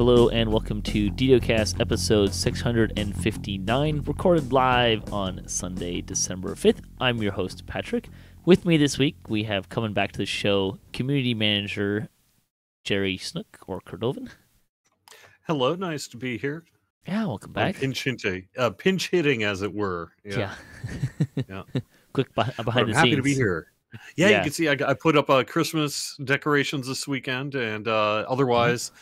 Hello and welcome to DDOCast episode 659, recorded live on Sunday, December 5th. I'm your host, Patrick. With me this week, we have coming back to the show, community manager Jerry Snook, or Cordovan. Hello, nice to be here. Yeah, welcome back. Pinch hitting, as it were. Yeah. Yeah. Quick behind the I'm scenes. happy to be here. Yeah, you can see I put up Christmas decorations this weekend, and otherwise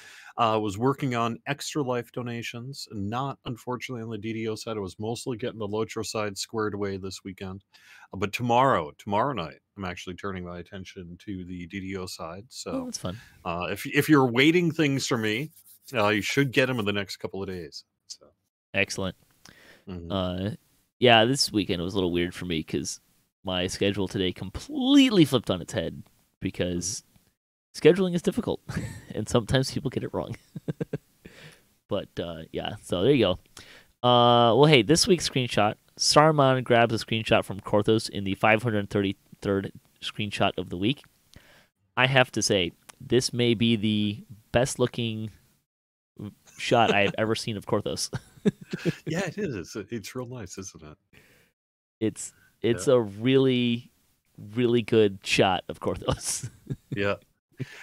was working on Extra Life donations. Not, unfortunately, on the DDO side. I was mostly getting the Lotro side squared away this weekend. But tomorrow night, I'm actually turning my attention to the DDO side. So that's fun. If you're waiting things from me, you should get them in the next couple of days. So. Excellent. Mm-hmm. Yeah, this weekend was a little weird for me because my schedule today completely flipped on its head because scheduling is difficult and sometimes people get it wrong. But yeah, so there you go. Well, hey, this week's screenshot, Saruman grabs a screenshot from Korthos in the 533rd screenshot of the week. I have to say, this may be the best looking shot I have ever seen of Korthos. Yeah, it is. It's real nice, isn't it? It's a really, really good shot of Korthos. Yeah.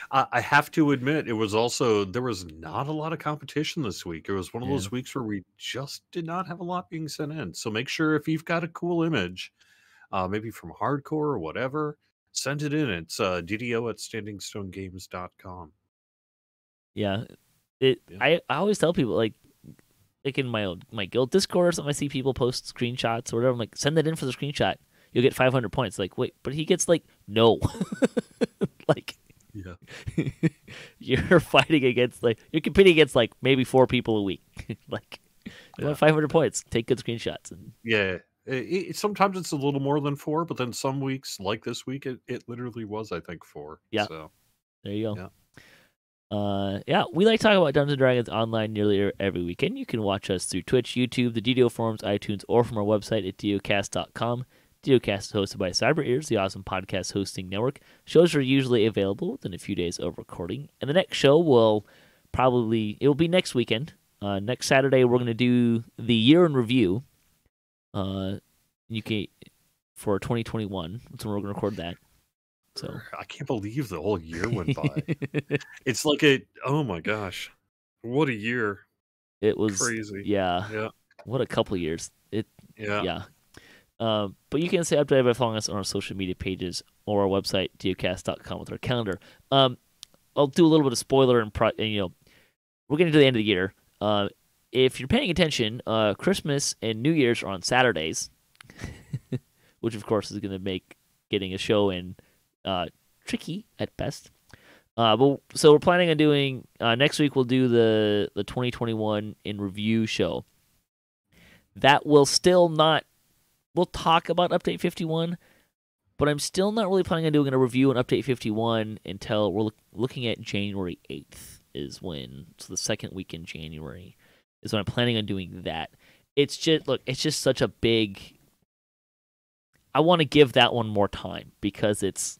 I have to admit, there was not a lot of competition this week. It was one of those weeks where we just did not have a lot being sent in. So make sure if you've got a cool image, maybe from Hardcore or whatever, send it in. It's DDO@standingstonegames.com. Yeah. I always tell people, like in my guild Discord or something, I see people post screenshots or whatever. I'm like, send that in for the screenshot. You'll get 500 points. Like, wait, but he gets no. Like, yeah, you're fighting against you're competing against maybe 4 people a week. Like, you want 500 points? Take good screenshots. And yeah, sometimes it's a little more than 4, but then some weeks, like this week, it literally was, I think, 4. Yeah, so there you go. Yeah. We like talking about Dungeons & Dragons online nearly every weekend. You can watch us through Twitch, YouTube, the DDO forums, iTunes, or from our website at DDOcast.com. DDOcast is hosted by Cyber Ears, the awesome podcast hosting network. Shows are usually available within a few days of recording. And the next show will be next weekend. Next Saturday, we're going to do the year in review. For 2021. That's when we're going to record that. So I can't believe the whole year went by. It's oh my gosh, what a year! It was crazy. Yeah. What a couple of years. Yeah. But you can stay updated by following us on our social media pages or our website, DDOcast.com, with our calendar. I'll do a little bit of spoiler and we're getting to the end of the year. If you're paying attention, Christmas and New Year's are on Saturdays, which of course is going to make getting a show in tricky at best. So we're planning on doing next week. We'll do the 2021 in review show. That will still not. We'll talk about Update 51, but I'm still not really planning on doing a review on Update 51 until we're looking at January 8th is when. So the second week in January is when I'm planning on doing that. It's just such a big. I want to give that one more time because it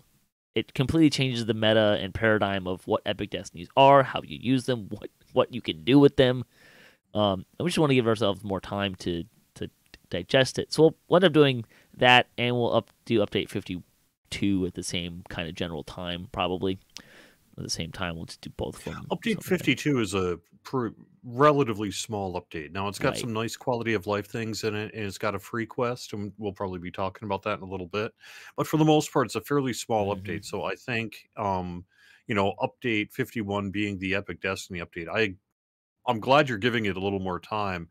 completely changes the meta and paradigm of what Epic Destinies are, how you use them, what you can do with them. And we just want to give ourselves more time to digest it. So we'll end up doing that, and we'll do Update 52 at the same kind of general time, probably. At the same time, we'll just do both of them. Update 52 is a relatively small update. Now, it's got some nice quality of life things in it, and it's got a free quest, and we'll probably be talking about that in a little bit. But for the most part, it's a fairly small update. So I think, Update 51 being the Epic Destiny update, I'm glad you're giving it a little more time.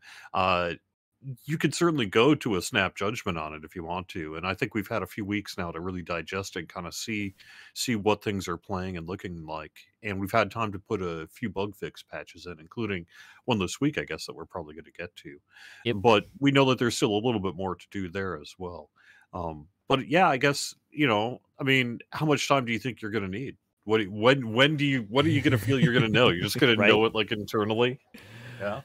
You could certainly go to a snap judgment on it if you want to. And I think we've had a few weeks now to really digest and kind of see what things are playing and looking like. And we've had time to put a few bug fix patches in, including one this week, I guess, that we're probably going to get to. Yep. But we know that there's still a little bit more to do there as well. But yeah, I guess, how much time do you think you're going to need? What are you going to feel you're going to know? You're just going to know it internally? Yeah.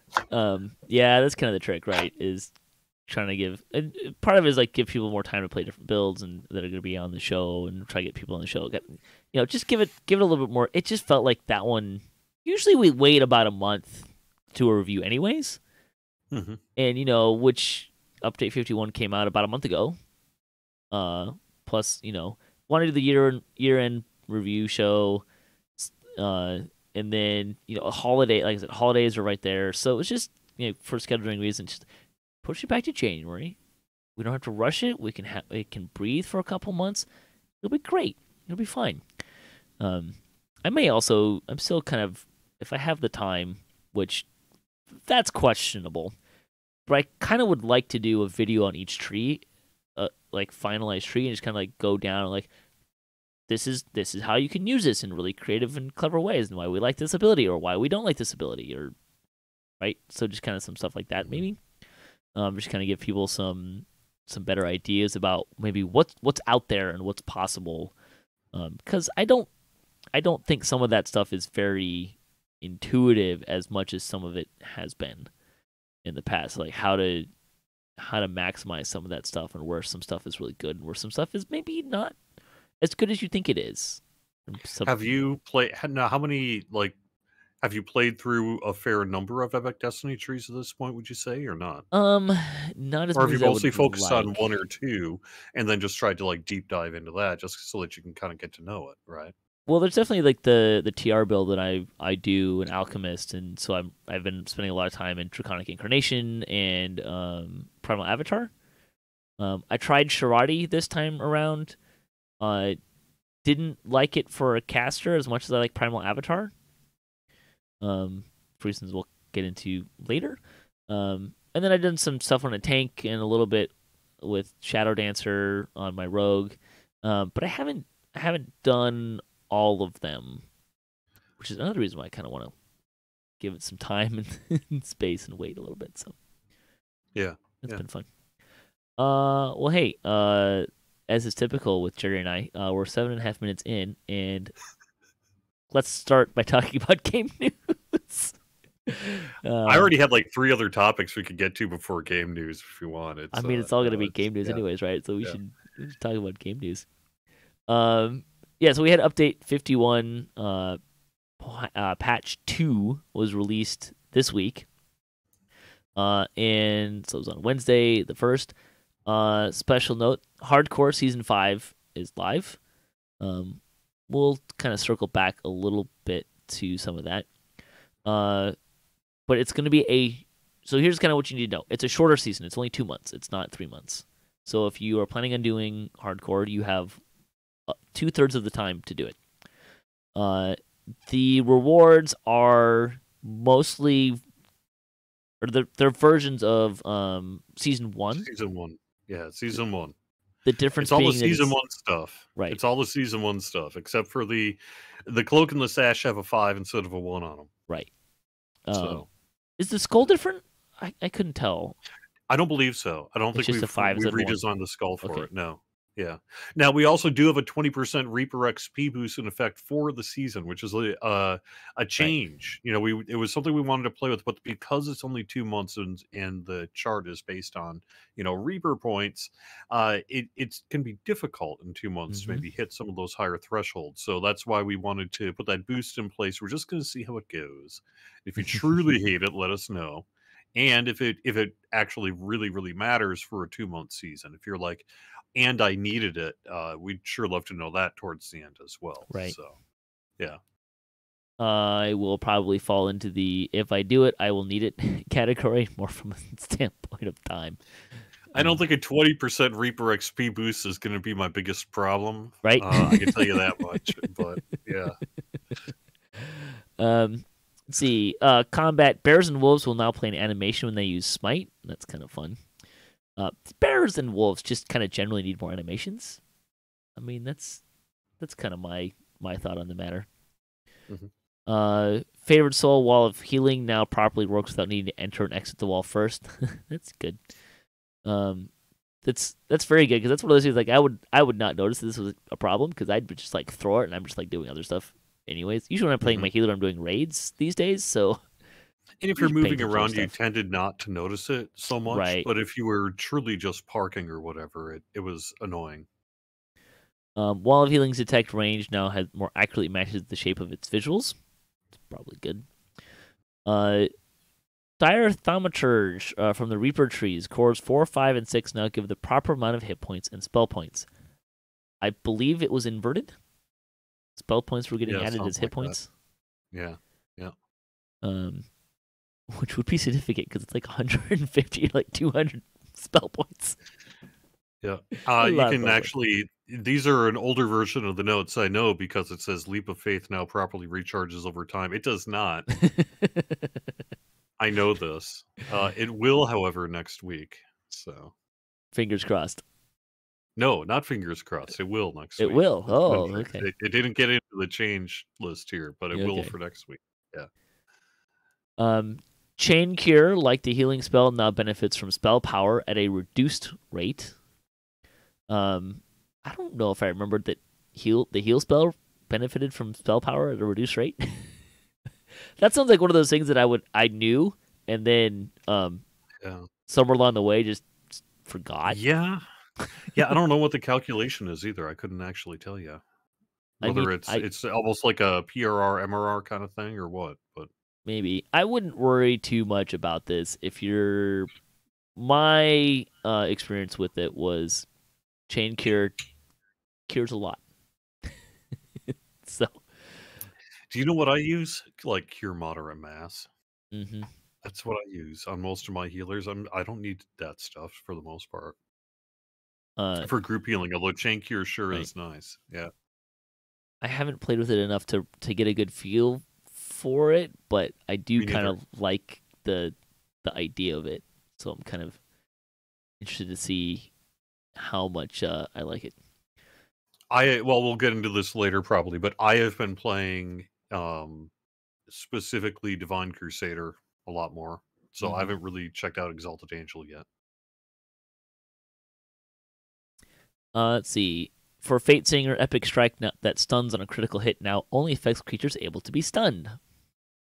Yeah, that's kind of the trick, right? Is trying to give part of it is give people more time to play different builds and that are going to be on the show and try to get people on the show. Just give it a little bit more. It just felt like that one usually we wait about a month to a review anyways. Mm-hmm. And which update 51 came out about a month ago. Plus, wanted to do the year-end review show, and then a holiday. Like I said, holidays are right there, so it's just for scheduling reasons, just push it back to January. We don't have to rush it. It can breathe for a couple months. It'll be great. It'll be fine. I'm still kind of, if I have the time, which that's questionable, but I kind of would like to do a video on each tree, like finalized tree, and just kind of like go down and like, this is how you can use this in really creative and clever ways, and why we like this ability or why we don't like this ability, or right. So just kind of some stuff like that, maybe. Just kind of give people some better ideas about maybe what's out there and what's possible. Because I don't think some of that stuff is very intuitive as much as some of it has been in the past. Like how to maximize some of that stuff, and where some stuff is really good and where some stuff is maybe not as good as you think it is. Have you played? Now, how many have you played through a fair number of Epic Destiny trees at this point? Would you say, or not? Not as Or have many you as I mostly would focused on like. one or two, and then just tried to like deep dive into that, just so that you can kind of get to know it, right? Well, there's definitely like the TR build that I do an Alchemist, and so I've been spending a lot of time in Draconic Incarnation and Primal Avatar. I tried Sharati this time around. Didn't like it for a caster as much as I like Primal Avatar. For reasons we'll get into later. And then I've done some stuff on a tank and a little bit with Shadow Dancer on my rogue. But I haven't done all of them, which is another reason why I kind of want to give it some time and space and wait a little bit. So yeah, it's been fun. Well, hey, as is typical with Jerry and I, we're 7.5 minutes in, and let's start by talking about game news. I already had like 3 other topics we could get to before game news if you want. It's all going to be game news anyways, right? So we should talk about game news. So we had update 51. Patch 2 was released this week. And so it was on Wednesday, the 1st. Special note, Hardcore Season 5 is live. We'll kind of circle back a little bit to some of that. But it's going to be so here's kind of what you need to know. It's a shorter season. It's only 2 months. It's not 3 months. So if you are planning on doing Hardcore, you have 2/3 of the time to do it. The rewards are mostly, or they're versions of Season 1. Season 1. Yeah, Season 1. The difference it's all being the Season 1 stuff. Right. It's all the Season 1 stuff, except for the cloak and the sash have a 5 instead of a 1 on them. Right. So is the skull different? I couldn't tell. I don't believe so. I don't think we've redesigned the skull for it. No. Yeah. Now we also do have a 20% Reaper XP boost in effect for the season, which is a change. Right. It was something we wanted to play with, but because it's only 2 months and the chart is based on Reaper points, it can be difficult in 2 months to maybe hit some of those higher thresholds. So that's why we wanted to put that boost in place. We're just going to see how it goes. If you truly hate it, let us know. And if it actually really, really matters for a 2-month season, if you're like, and I needed it, we'd sure love to know that towards the end as well. Right. So, yeah. I will probably fall into the if I do it, I will need it category, more from a standpoint of time. I don't think a 20% Reaper XP boost is going to be my biggest problem. Right. I can tell you that much. But, yeah. Let's see. Combat Bears and Wolves will now play an animation when they use Smite. That's kind of fun. Bears and wolves just kind of generally need more animations. I mean, that's kind of my thought on the matter. Favored Soul Wall of Healing now properly works without needing to enter and exit the wall first. That's good. That's very good, because that's one of those things like I would not notice this was a problem, because I'd just like throw it and I'm just like doing other stuff anyways. Usually when I'm playing my healer, I'm doing raids these days, so. And if you're moving around, you tended not to notice it so much. Right. But if you were truly just parking or whatever, it was annoying. Wall of Healing's detect range now has more accurately matches the shape of its visuals. It's probably good. Dire Thaumaturge from the Reaper trees. Cores 4, 5, and 6 now give the proper amount of hit points and spell points. I believe it was inverted. Spell points were getting added as hit points. Yeah, yeah. Which would be significant because it's like 150, like 200 spell points. Yeah. You can actually, these are an older version of the notes, I know, because it says Leap of Faith now properly recharges over time. It does not. I know this. It will, however, next week. So fingers crossed. No, not fingers crossed. It will next week. It will. Oh, okay. It didn't get into the change list here, but it will for next week. Yeah. Chain Cure, like the healing spell, now benefits from spell power at a reduced rate. I don't know if I remembered that the heal spell benefited from spell power at a reduced rate. That sounds like one of those things that I knew and then somewhere along the way just forgot. Yeah. Yeah, I don't know what the calculation is either. I couldn't actually tell you. Whether it's almost like a PRR, MRR kind of thing or what, but maybe. I wouldn't worry too much about this. My experience with it was Chain Cure cures a lot. So, do you know what I use? Like Cure Moderate Mass. Mm-hmm. That's what I use on most of my healers. I don't need that stuff for the most part. For group healing, although Chain Cure sure is nice. Yeah. I haven't played with it enough to get a good feel for it, but I do kind of like the idea of it. So I'm kind of interested to see how much I like it. We'll get into this later probably, but I have been playing specifically Divine Crusader a lot more. So I haven't really checked out Exalted Angel yet. Let's see. For Fate Singer, Epic Strike that stuns on a critical hit now only affects creatures able to be stunned.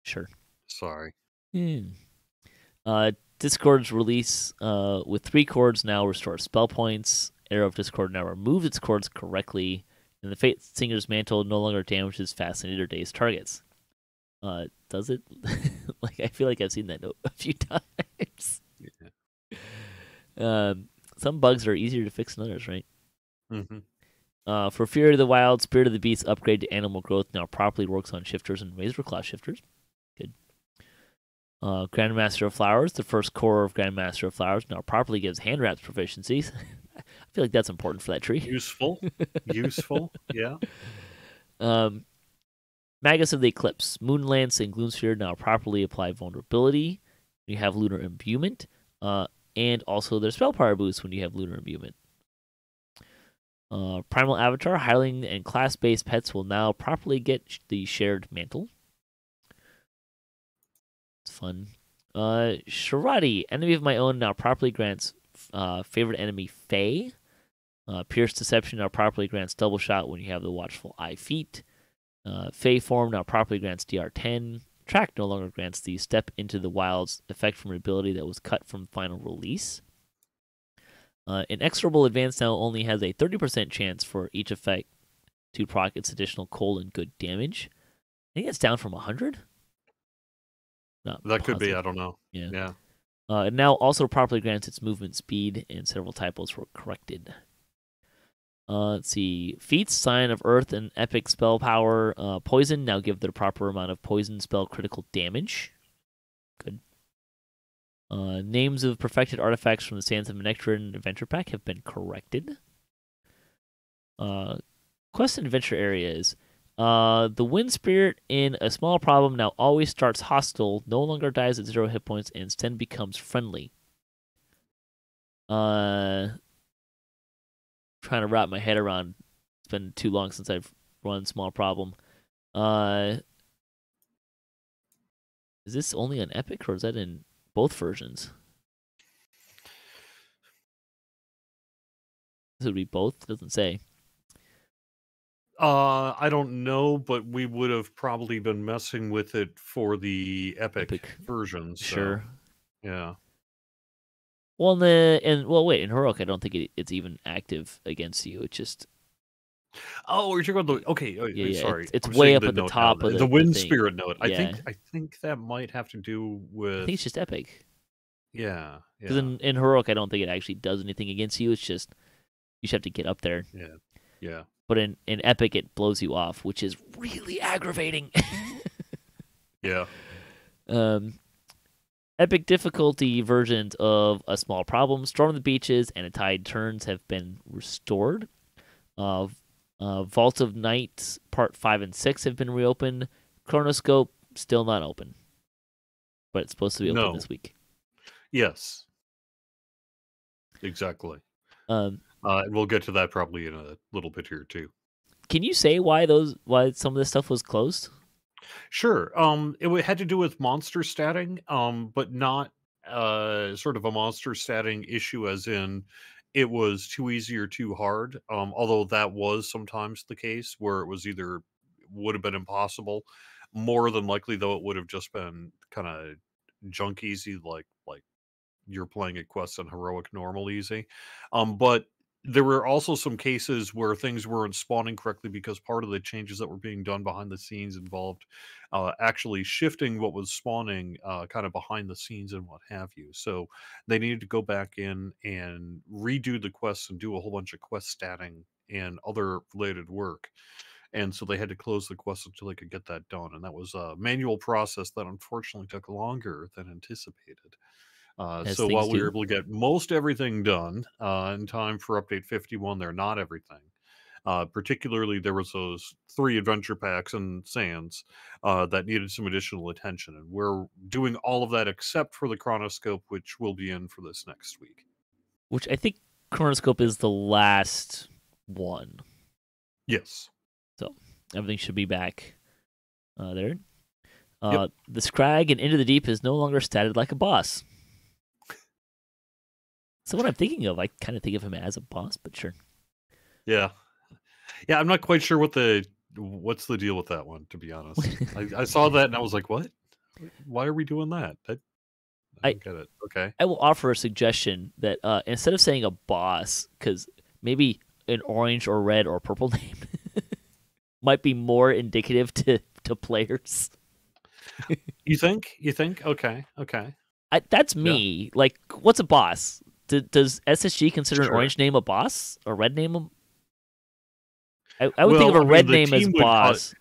Sure. Sorry. Discord's release with 3 chords now restores spell points. Arrow of Discord now removes its chords correctly. And the Fate Singer's Mantle no longer damages fascinated or dazed targets. Does it? Like, I feel like I've seen that note a few times. Yeah. Some bugs are easier to fix than others, right? Mm-hmm. For Fury of the Wild, Spirit of the Beast upgrade to Animal Growth now properly works on shifters and Razorclaw shifters. Good. Grandmaster of Flowers, the first core of Grandmaster of Flowers, now properly gives hand wraps proficiencies. I feel like that's important for that tree. Useful. Yeah. Magus of the Eclipse, Moonlance and Gloomsphere now properly apply vulnerability. You have Lunar Imbuement, and also their spell power boost when you have Lunar Imbuement. Primal Avatar, Hireling, and class-based pets will now properly get the shared mantle. It's fun. Shirati, enemy of my own, now properly grants favorite enemy Fae. Pierce Deception now properly grants double shot when you have the Watchful Eye feat. Fae Form now properly grants DR10. Track no longer grants the Step into the Wilds effect from an ability that was cut from final release. Inexorable Advance now only has a 30% chance for each effect to proc its additional cold and good damage. I think it's down from 100. That could be, I don't know. Yeah. It now also properly grants its movement speed, and several typos were corrected. Let's see. Feats, Sign of Earth, and Epic Spell Power. Poison now give the proper amount of poison spell critical damage. Good. Names of perfected artifacts from the Sands of Nectarin Adventure Pack have been corrected. Quest and Adventure areas. The Wind Spirit in A Small Problem now always starts hostile, no longer dies at 0 hit points, and instead becomes friendly. Trying to wrap my head around. It's been too long since I've run Small Problem. Is this only on Epic, or is that in both versions? This would be both? Doesn't say. I don't know, but we would have probably been messing with it for the Epic versions. So, sure. Yeah. Well, in Heroic, I don't think it's even active against you. It's just Oh, you're talking about Y- the okay. Yeah. Sorry, It's I'm way seeing up the at the note now. top of The the wind thing. spirit note. Yeah, I think that might have to do I think it's with just epic. yeah, Because yeah, in heroic, I don't think it actually does anything against you. It's just you just have to get up there. yeah, yeah, But in epic, it blows you off, which is really aggravating. yeah. um, epic difficulty versions of a small problem, storm the beaches, and a tide turns have been restored. Uh, Vault of Night Part 5 and 6 have been reopened. Chronoscope still not open, but it's supposed to be open No, this week. yes, exactly. Um, And we'll get to that probably in a little bit here too. can you say why some of this stuff was closed? Sure. Had to do with monster statting, but not sort of a monster statting issue, as in it was too easy or too hard. Although that was sometimes the case where it was either would have been impossible. More than likely, though, it would have just been kind of junk easy, like you're playing a quest on heroic normal easy. But there were also some cases where things weren't spawning correctly because part of the changes that were being done behind the scenes involved actually shifting what was spawning kind of behind the scenes and what have you. So they needed to go back in and redo the quests and do a whole bunch of quest statting and other related work. And so they had to close the quest until they could get that done. And that was a manual process that unfortunately took longer than anticipated. As So things while we were do. able to get most everything done in time for update 51, they're not everything. Particularly, there was those 3 adventure packs and sands that needed some additional attention, and we're doing all of that except for the chronoscope, which will be in for this next week. Which I think Chronoscope is the last one. Yes. So everything should be back there. Yep. The Scrag and Into the Deep is no longer statted like a boss. So what I'm thinking of, I kind of think of him as a boss, but sure. Yeah. Yeah. I'm not quite sure what's the deal with that one, to be honest. I saw that and I was like, what? Why are we doing that? I I don't get it. Okay. I will offer a suggestion that instead of saying a boss, because maybe an orange or red or purple name might be more indicative to players. You think? You think? Okay. Okay. That's Yeah. me. Like, what's a boss? Does SSG consider an Sure. orange name a boss? A red name? I would think of Well, a I mean, red name as boss.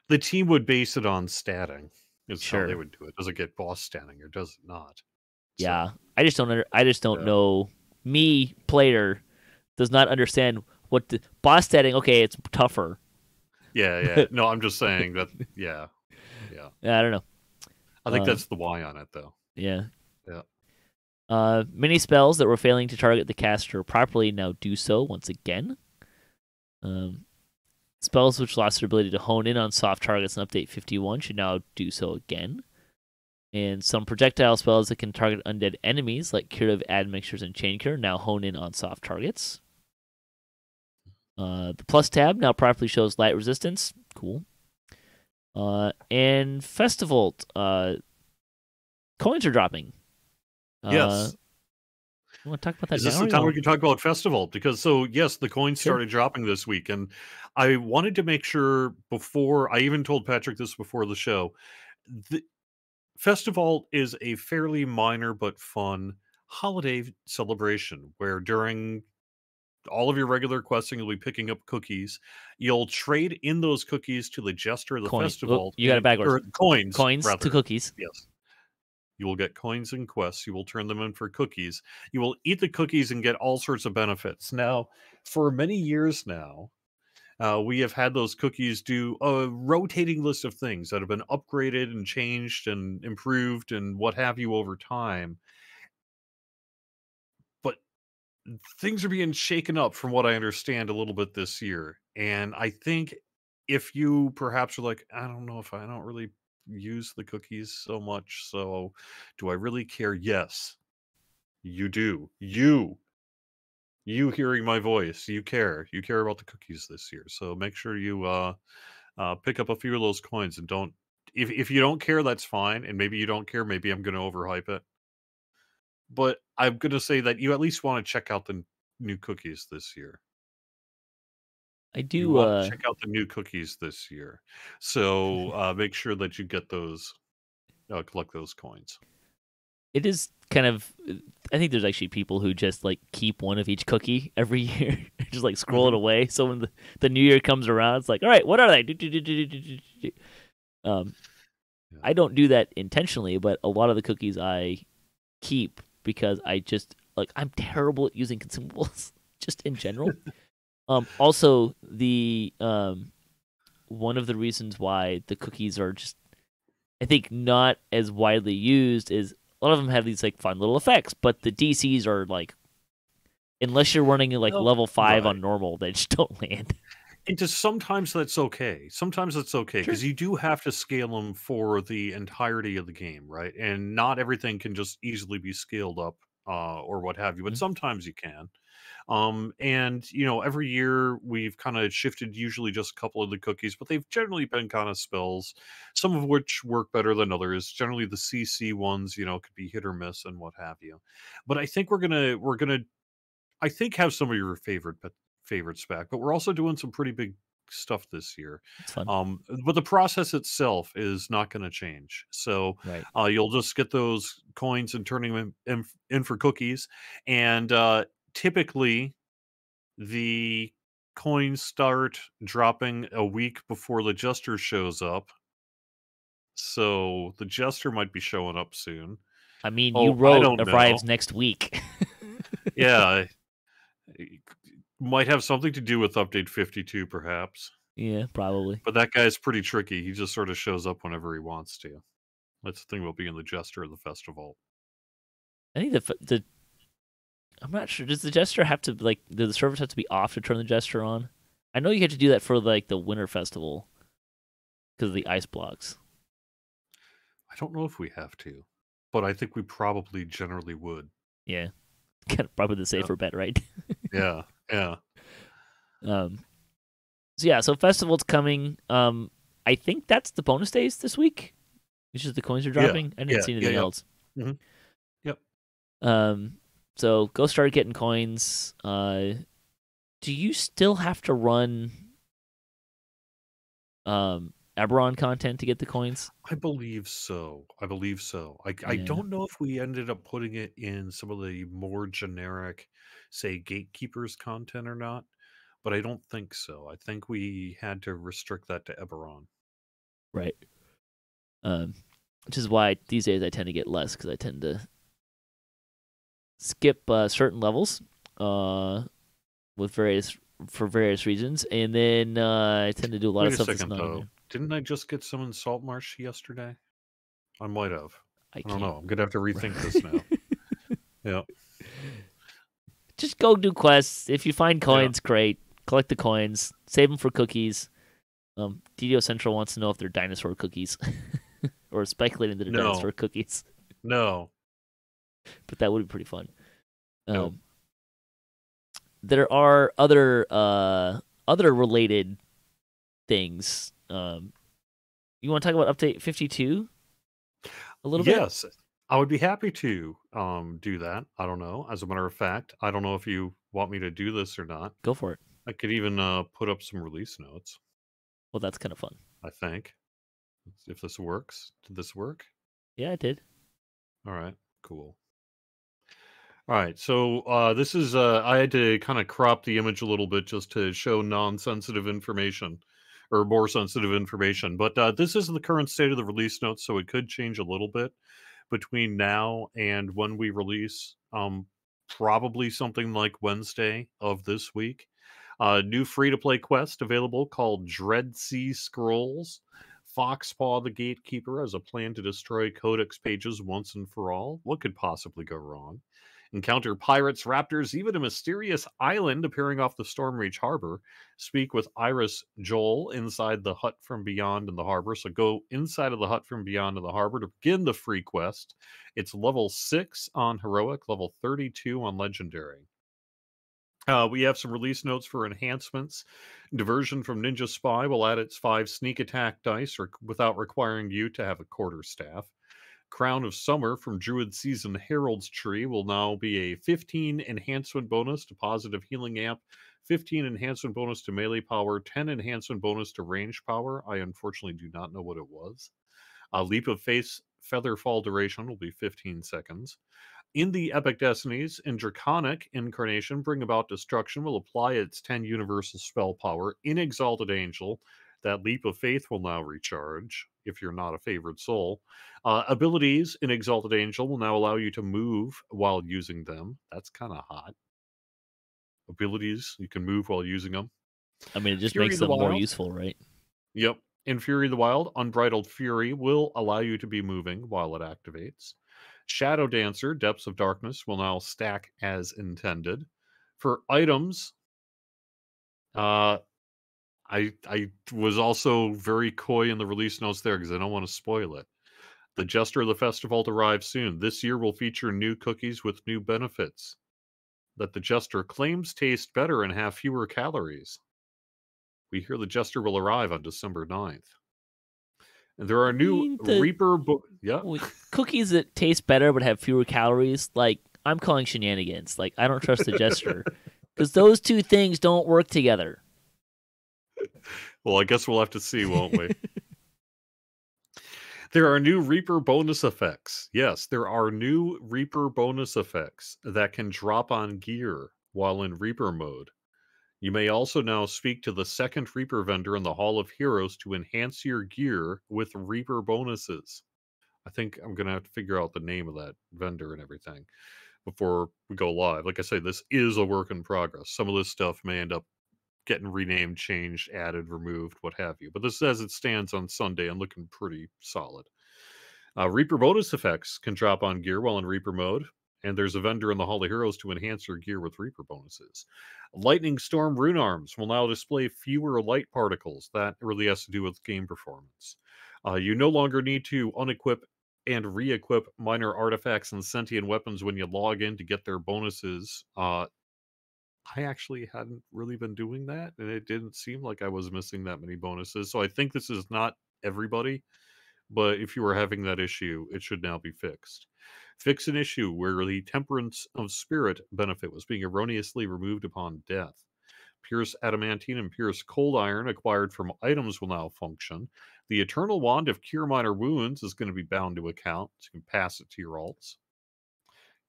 the team would base it on statting, is how they Sure. would do it. Does it get boss statting or does it not? Yeah. So, I just don't yeah. know. Me, player, does not understand what the boss setting. Okay, it's tougher. Yeah, yeah. No, I'm just saying that, yeah. Yeah. I don't know. I think that's the why on it, though. Yeah. Yeah. Many spells that were failing to target the caster properly now do so once again. Spells which lost their ability to hone in on soft targets in Update 51 should now do so again. And some projectile spells that can target undead enemies, like Curative Admixtures and Chain Cure, now hone in on soft targets. The plus tab now properly shows light resistance. Cool. And Festival, coins are dropping. Yes. You want to talk about that Is this now? the time we can talk about Festival? Because yes, the coins Sure. started dropping this week, and I wanted to make sure before I even told Patrick this before the show. The Festival is a fairly minor but fun holiday celebration where during all of your regular questing, you'll be picking up cookies. You'll trade in those cookies to the jester of the Coin. Oh, festival, you got it backwards. or coins, Coins to rather. cookies. Yes. You will get coins and quests. You will turn them in for cookies. You will eat the cookies and get all sorts of benefits. Now, for many years now, we have had those cookies do a rotating list of things that have been upgraded and changed and improved and what have you over time. But things are being shaken up from what I understand a little bit this year. And I think if you perhaps are like, I don't know if I don't really use the cookies so much, so do I really care? Yes, you do. You hearing my voice, you care. You care about the cookies this year. So make sure you pick up a few of those coins and don't if you don't care, that's fine. And maybe you don't care, maybe I'm gonna overhype it. But I'm gonna say that you at least want to check out the new cookies this year. I You do. want to check out the new cookies this year. So make sure that you get those, collect those coins. It is kind of. I think there's actually people who just like keep one of each cookie every year, just like scroll it Hmm. away. So when the new year comes around, it's like, all right, what are they? Um, Yeah. I don't do that intentionally, but a lot of the cookies I keep because I just like I'm terrible at using consumables just in general. Also the one of the reasons why the cookies are just I think not as widely used is a lot of them have these like fun little effects, but the DCs are like unless you're running like Well, level 5 right. on normal, they just don't land. And just sometimes that's okay. Sometimes that's okay Sure. because you do have to scale them for the entirety of the game, right? And not everything can just easily be scaled up or what have you, but Mhm. sometimes you can. And every year we've kind of shifted usually just a couple of the cookies, but they've generally been kind of spells, some of which work better than others. Generally the CC ones, could be hit or miss and what have you. But I think we're gonna I think have some of your favorites back, but we're also doing some pretty big stuff this year. It's fun. But the process itself is not going to change. So Right. you'll just get those coins and turning them in for cookies, and typically the coins start dropping a week before the jester shows up. So the jester might be showing up soon. I mean, you Oh, I wrote don't know. arrives next week. Yeah, it might have something to do with update 52, perhaps. Yeah, probably. But that guy's pretty tricky. He just sort of shows up whenever he wants to. That's the thing about being the jester of the festival. I think the I'm not sure. Does the jester have to like? Do the servers have to be off to turn the jester on? I know you had to do that for like the winter festival because of the ice blocks. I don't know if we have to, but I think we probably generally would. Yeah, kind of probably the Yeah, safer bet, right? yeah, yeah. um. So yeah, so festival's coming. I think that's the bonus days this week. It's just the coins are Yeah, dropping. I didn't yeah, see yeah, anything yep. else. Hmm. Yep. So go start getting coins. Do you still have to run Eberron content to get the coins? I believe so. I believe so. I Yeah. don't know if we ended up putting it in some of the more generic, say, gatekeepers content or not, but I don't think so. I think we had to restrict that to Eberron. Right. Um, which is why these days I tend to get less because I tend to skip certain levels with various reasons, and then I tend to do a lot Wait of a stuff that's second, not in though. there. Didn't I just get some in Saltmarsh yesterday? I might have. I I don't can't. know. I'm gonna have to rethink this now. Yeah, Just go do quests. If you find yeah. coins, great. Collect the coins. Save them for cookies. DDO Central wants to know if they're dinosaur cookies, or speculating that they're No, dinosaur cookies. no, But that would be pretty fun. nope. Um, there are other related things. You want to talk about update 52 a little bit? Yes, I would be happy to do that. I don't know. As a matter of fact, I don't know if you want me to do this or not. Go for it. I could even put up some release notes. Well, that's kind of fun. I think if this works. Did this work? Yeah, I did. All right, cool. All right, so this is I had to kind of crop the image a little bit just to show non-sensitive information or more sensitive information. But this is the current state of the release notes, so it could change a little bit between now and when we release. Probably something like Wednesday of this week. New free-to-play quest available called Dread Sea Scrolls. Foxpaw the Gatekeeper has a plan to destroy Codex pages once and for all. What could possibly go wrong? Encounter pirates, raptors, even a mysterious island appearing off the Stormreach harbor. Speak with Iris Joel inside the hut from beyond in the harbor. So go inside of the hut from beyond in the harbor to begin the free quest. It's level 6 on heroic, level 32 on legendary. We have some release notes for enhancements. Diversion from Ninja Spy will add its 5 sneak attack dice without requiring you to have a quarterstaff. Crown of Summer from Druid Season Herald's Tree will now be a 15 enhancement bonus to positive healing amp 15 enhancement bonus to melee power, 10 enhancement bonus to range power. I unfortunately do not know what it was. Leap of Faith feather fall duration will be 15 seconds. In the Epic Destinies, in Draconic Incarnation, Bring About Destruction will apply its 10 universal spell power. In Exalted Angel, that Leap of Faith will now recharge if you're not a favored soul. Abilities in Exalted Angel will now allow you to move while using them. That's kind of hot. Abilities, you can move while using them. I mean, it just Fury makes of the them more Wild. useful, right? Yep. In Fury of the Wild, Unbridled Fury will allow you to be moving while it activates. Shadow Dancer, Depths of Darkness, will now stack as intended. For items, I was also very coy in the release notes there because I don't want to spoil it. The Jester of the Festival arrives soon. This year will feature new cookies with new benefits that the Jester claims taste better and have fewer calories. We hear the Jester will arrive on December 9th. And there are new Reaper... cookies that taste better but have fewer calories, like, I'm calling shenanigans. Like, I don't trust the Jester. Because those two things don't work together. Well, I guess we'll have to see, won't we? There are new Reaper bonus effects. Yes, there are new Reaper bonus effects that can drop on gear while in Reaper mode. You may also now speak to the second Reaper vendor in the Hall of Heroes to enhance your gear with Reaper bonuses. I think I'm going to have to figure out the name of that vendor and everything before we go live. Like I say, this is a work in progress. Some of this stuff may end up getting renamed, changed, added, removed, what have you. But this, as it stands on Sunday, and looking pretty solid. Reaper bonus effects can drop on gear while in Reaper mode, and there's a vendor in the Hall of Heroes to enhance your gear with Reaper bonuses. Lightning Storm Rune Arms will now display fewer light particles. That really has to do with game performance. You no longer need to unequip and re-equip minor artifacts and sentient weapons when you log in to get their bonuses. I actually hadn't really been doing that, and it didn't seem like I was missing that many bonuses. So I think this is not everybody, but if you were having that issue, it should now be fixed. Fix an issue where the Temperance of Spirit benefit was being erroneously removed upon death. Pierce Adamantine and Pierce Cold Iron acquired from items will now function. The Eternal Wand of Cure Minor Wounds is going to be bound to account, so you can pass it to your alts.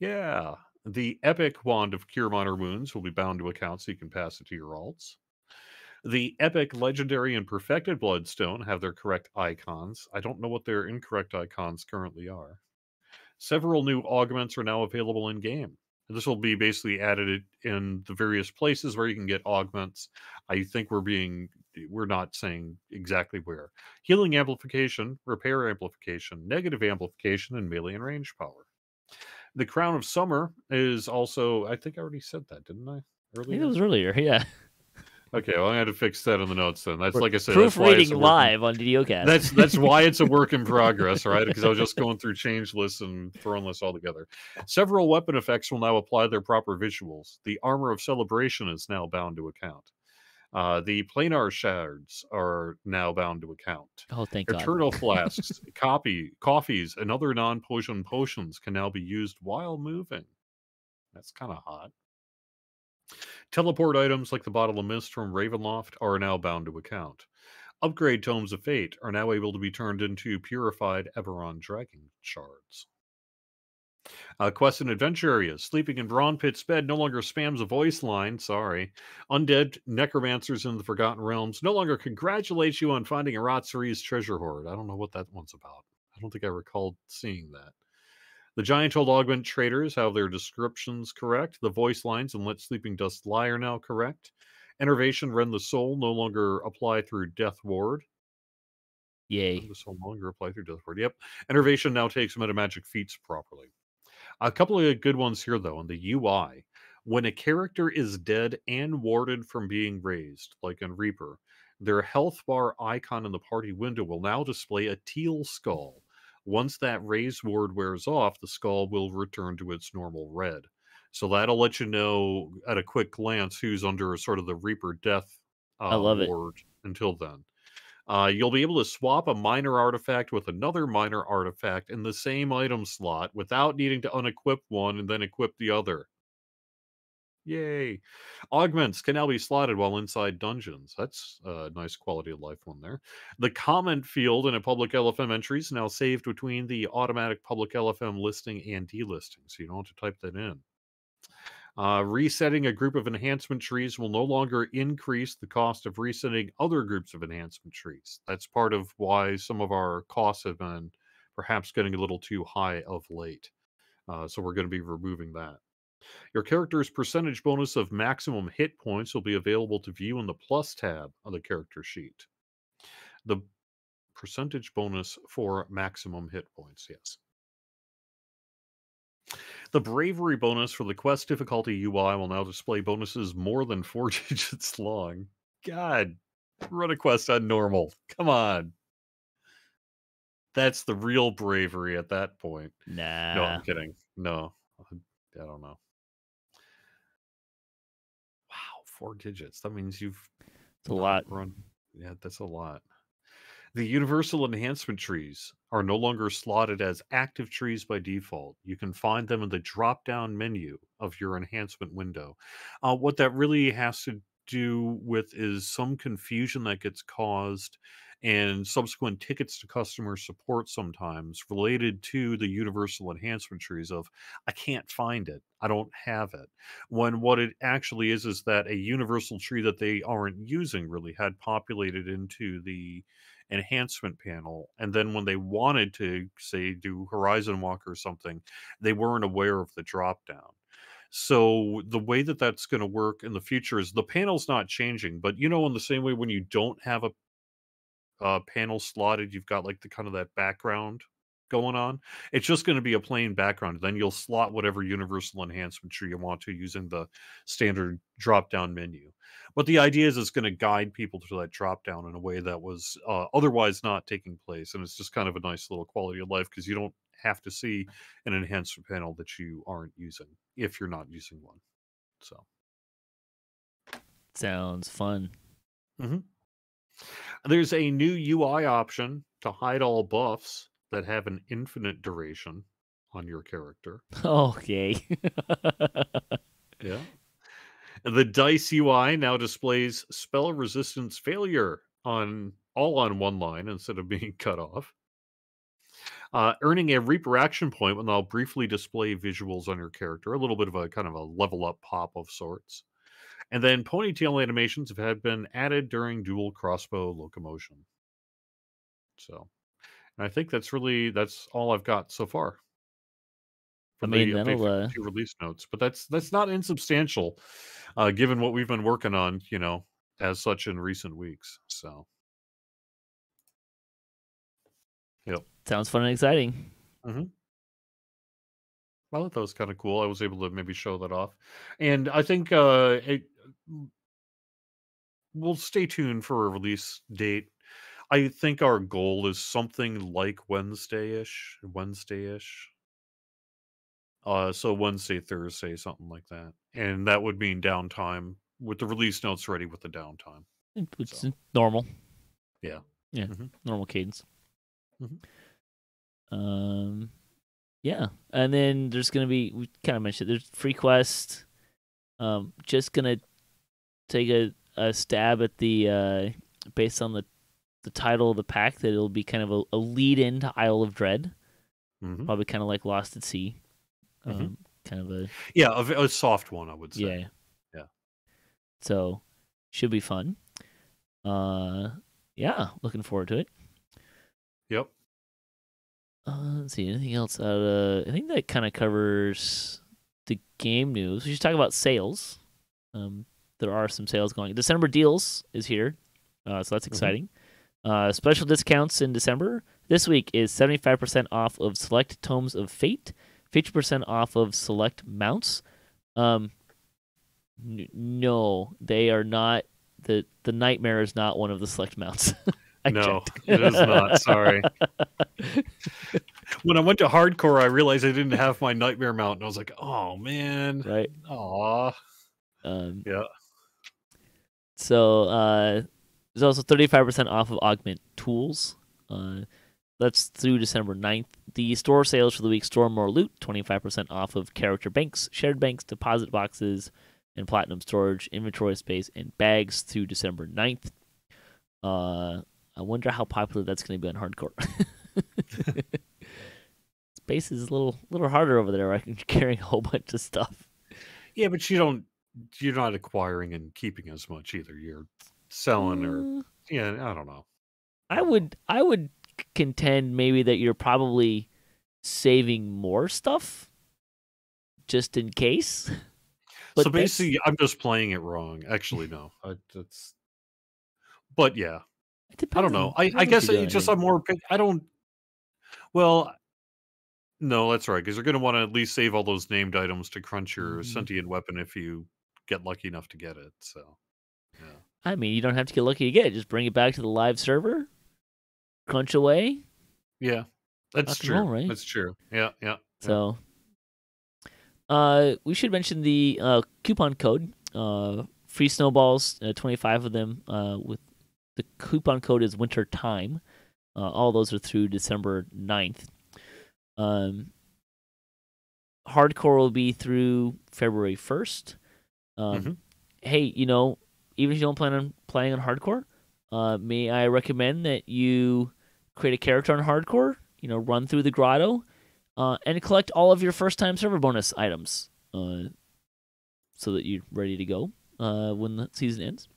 Yeah. The Epic Wand of Cure Minor Wounds will be bound to account, so you can pass it to your alts. The Epic, Legendary, and Perfected Bloodstone have their correct icons. I don't know what their incorrect icons currently are. Several new augments are now available in-game. This will be basically added in the various places where you can get augments. I think we're not saying exactly where. Healing Amplification, Repair Amplification, Negative Amplification, and Melee and Range Power. The Crown of Summer is also, I think I already said that, didn't I? Earlier? I think it was earlier, yeah. Okay, well, I had to fix that in the notes then. That's like I said, proofreading live on DDOCast. That's why it's a work in progress, right? Because I was just going through change lists and throwing this all together. Several weapon effects will now apply their proper visuals. The Armor of Celebration is now bound to account. The planar shards are now bound to account. Oh, thank Eternal God. flasks, coffees, and other non-potion potions can now be used while moving. That's kind of hot. Teleport items like the Bottle of Mist from Ravenloft are now bound to account. Upgrade Tomes of Fate are now able to be turned into purified Eberron Dragon Shards. Quest and adventure areas. Sleeping in Brawn Pit's bed no longer spams a voice line. Sorry. Undead necromancers in the Forgotten Realms no longer congratulate you on finding a Ratsuri's treasure hoard. I don't know what that one's about. I don't think I recalled seeing that. The Giant Old Augment traders have their descriptions correct. The voice lines and Let Sleeping Dust Lie are now correct. Enervation Rend the Soul no longer apply through Death Ward. Yay. Rend the Soul no longer apply through Death Ward. Yep. Enervation now takes metamagic feats properly. A couple of good ones here, though, in the UI. When a character is dead and warded from being raised, like in Reaper, their health bar icon in the party window will now display a teal skull. Once that raised ward wears off, the skull will return to its normal red. So that'll let you know at a quick glance who's under sort of the Reaper death ward until then. You'll be able to swap a minor artifact with another minor artifact in the same item slot without needing to unequip one and then equip the other. Yay. Augments can now be slotted while inside dungeons. That's a nice quality of life one there. The comment field in a public LFM entry is now saved between the automatic public LFM listing and delisting, so you don't have to type that in. Resetting a group of enhancement trees will no longer increase the cost of resetting other groups of enhancement trees. That's part of why some of our costs have been perhaps getting a little too high of late. So we're going to be removing that. Your character's percentage bonus of maximum hit points will be available to view in the plus tab of the character sheet. The percentage bonus for maximum hit points, yes. The bravery bonus for the quest difficulty UI will now display bonuses more than 4 digits long. God, run a quest on normal. Come on. That's the real bravery at that point. Nah. No, I'm kidding. No, I don't know. Wow, 4 digits. That means you've It's a lot. run. Yeah, that's a lot. The universal enhancement trees are no longer slotted as active trees by default. You can find them in the drop-down menu of your enhancement window. What that really has to do with is some confusion that gets caused and subsequent tickets to customer support sometimes related to the universal enhancement trees of, I can't find it. I don't have it. When what it actually is that a universal tree that they aren't using really had populated into the enhancement panel, and then when they wanted to say do horizon walk or something, they weren't aware of the drop down. So the way that that's going to work in the future is the panel's not changing, but in the same way when you don't have a panel slotted, you've got like the kind of that background going on. It's just going to be a plain background. Then you'll slot whatever universal enhancement tree you want to using the standard drop down menu. But the idea is it's going to guide people to that drop down in a way that was otherwise not taking place. And it's just kind of a nice little quality of life because you don't have to see an enhancement panel that you aren't using if you're not using one. So Sounds fun. There's a new UI option to hide all buffs that have an infinite duration on your character. Okay. Yeah. The dice UI now displays spell resistance failure on one line instead of being cut off. Earning a Reaper action point will now briefly display visuals on your character, a little bit of a kind of a level up pop of sorts. And then ponytail animations have been added during dual crossbow locomotion. So, and I think that's all I've got so far. I mean, the update that'll 52 release notes, but that's not insubstantial, given what we've been working on, as such in recent weeks. So, yep. sounds fun and exciting. Mm-hmm. I thought that was kind of cool. I was able to maybe show that off, and I think we'll stay tuned for a release date. I think our goal is something like Wednesday-ish. So Wednesday, Thursday, something like that. And that would mean downtime with the release notes ready with the downtime. It's normal. Yeah. Yeah. Normal cadence. Mm-hmm. Yeah. And then there's going to be, we kind of mentioned, there's free quest. Just going to take a stab at the, based on the title of the pack, that it'll be kind of a lead in to Isle of Dread. Mm-hmm. Probably kind of like Lost at Sea. Kind of a soft one, I would say. Yeah. So should be fun. Yeah, looking forward to it. Yep. Let's see, anything else? I think that kind of covers the game news. We should talk about sales. There are some sales going. December deals is here, so that's exciting. Special discounts in December. This week is 75% off of select Tomes of Fate, 50% off of select mounts. No, they are not. The Nightmare is not one of the select mounts. No, it is not. Sorry. When I went to hardcore, I realized I didn't have my Nightmare mount, and I was like, "Oh man!" Right? Aw. Yeah. So there's also 35% off of Augment tools. That's through December 9th. The store sales for the week: store more loot, 25% off of character banks, shared banks, deposit boxes, and platinum storage, inventory space, and bags through December 9th. I wonder how popular that's going to be on hardcore. Space is a little harder over there, right? You're carrying a whole bunch of stuff. Yeah, but you're not acquiring and keeping as much either. You're selling or yeah, I don't know. I would contend maybe that you're probably saving more stuff just in case. But so basically, I'm just playing it wrong. Actually, no. But yeah, I don't know. I guess it's just I'm more. I don't. Well, no, that's right. Because you're going to want to at least save all those named items to crunch your sentient weapon if you get lucky enough to get it. So, yeah. I mean, you don't have to get lucky to get it. Just bring it back to the live server, crunch away. Yeah, that's true. Roll, right? That's true. Yeah. So, we should mention the coupon code. Free snowballs, 25 of them. With the coupon code is winter time. All those are through December 9th. Hardcore will be through February 1st. Hey, even if you don't plan on playing on hardcore, may I recommend that you create a character on hardcore, run through the grotto, and collect all of your first-time server bonus items so that you're ready to go when the season ends.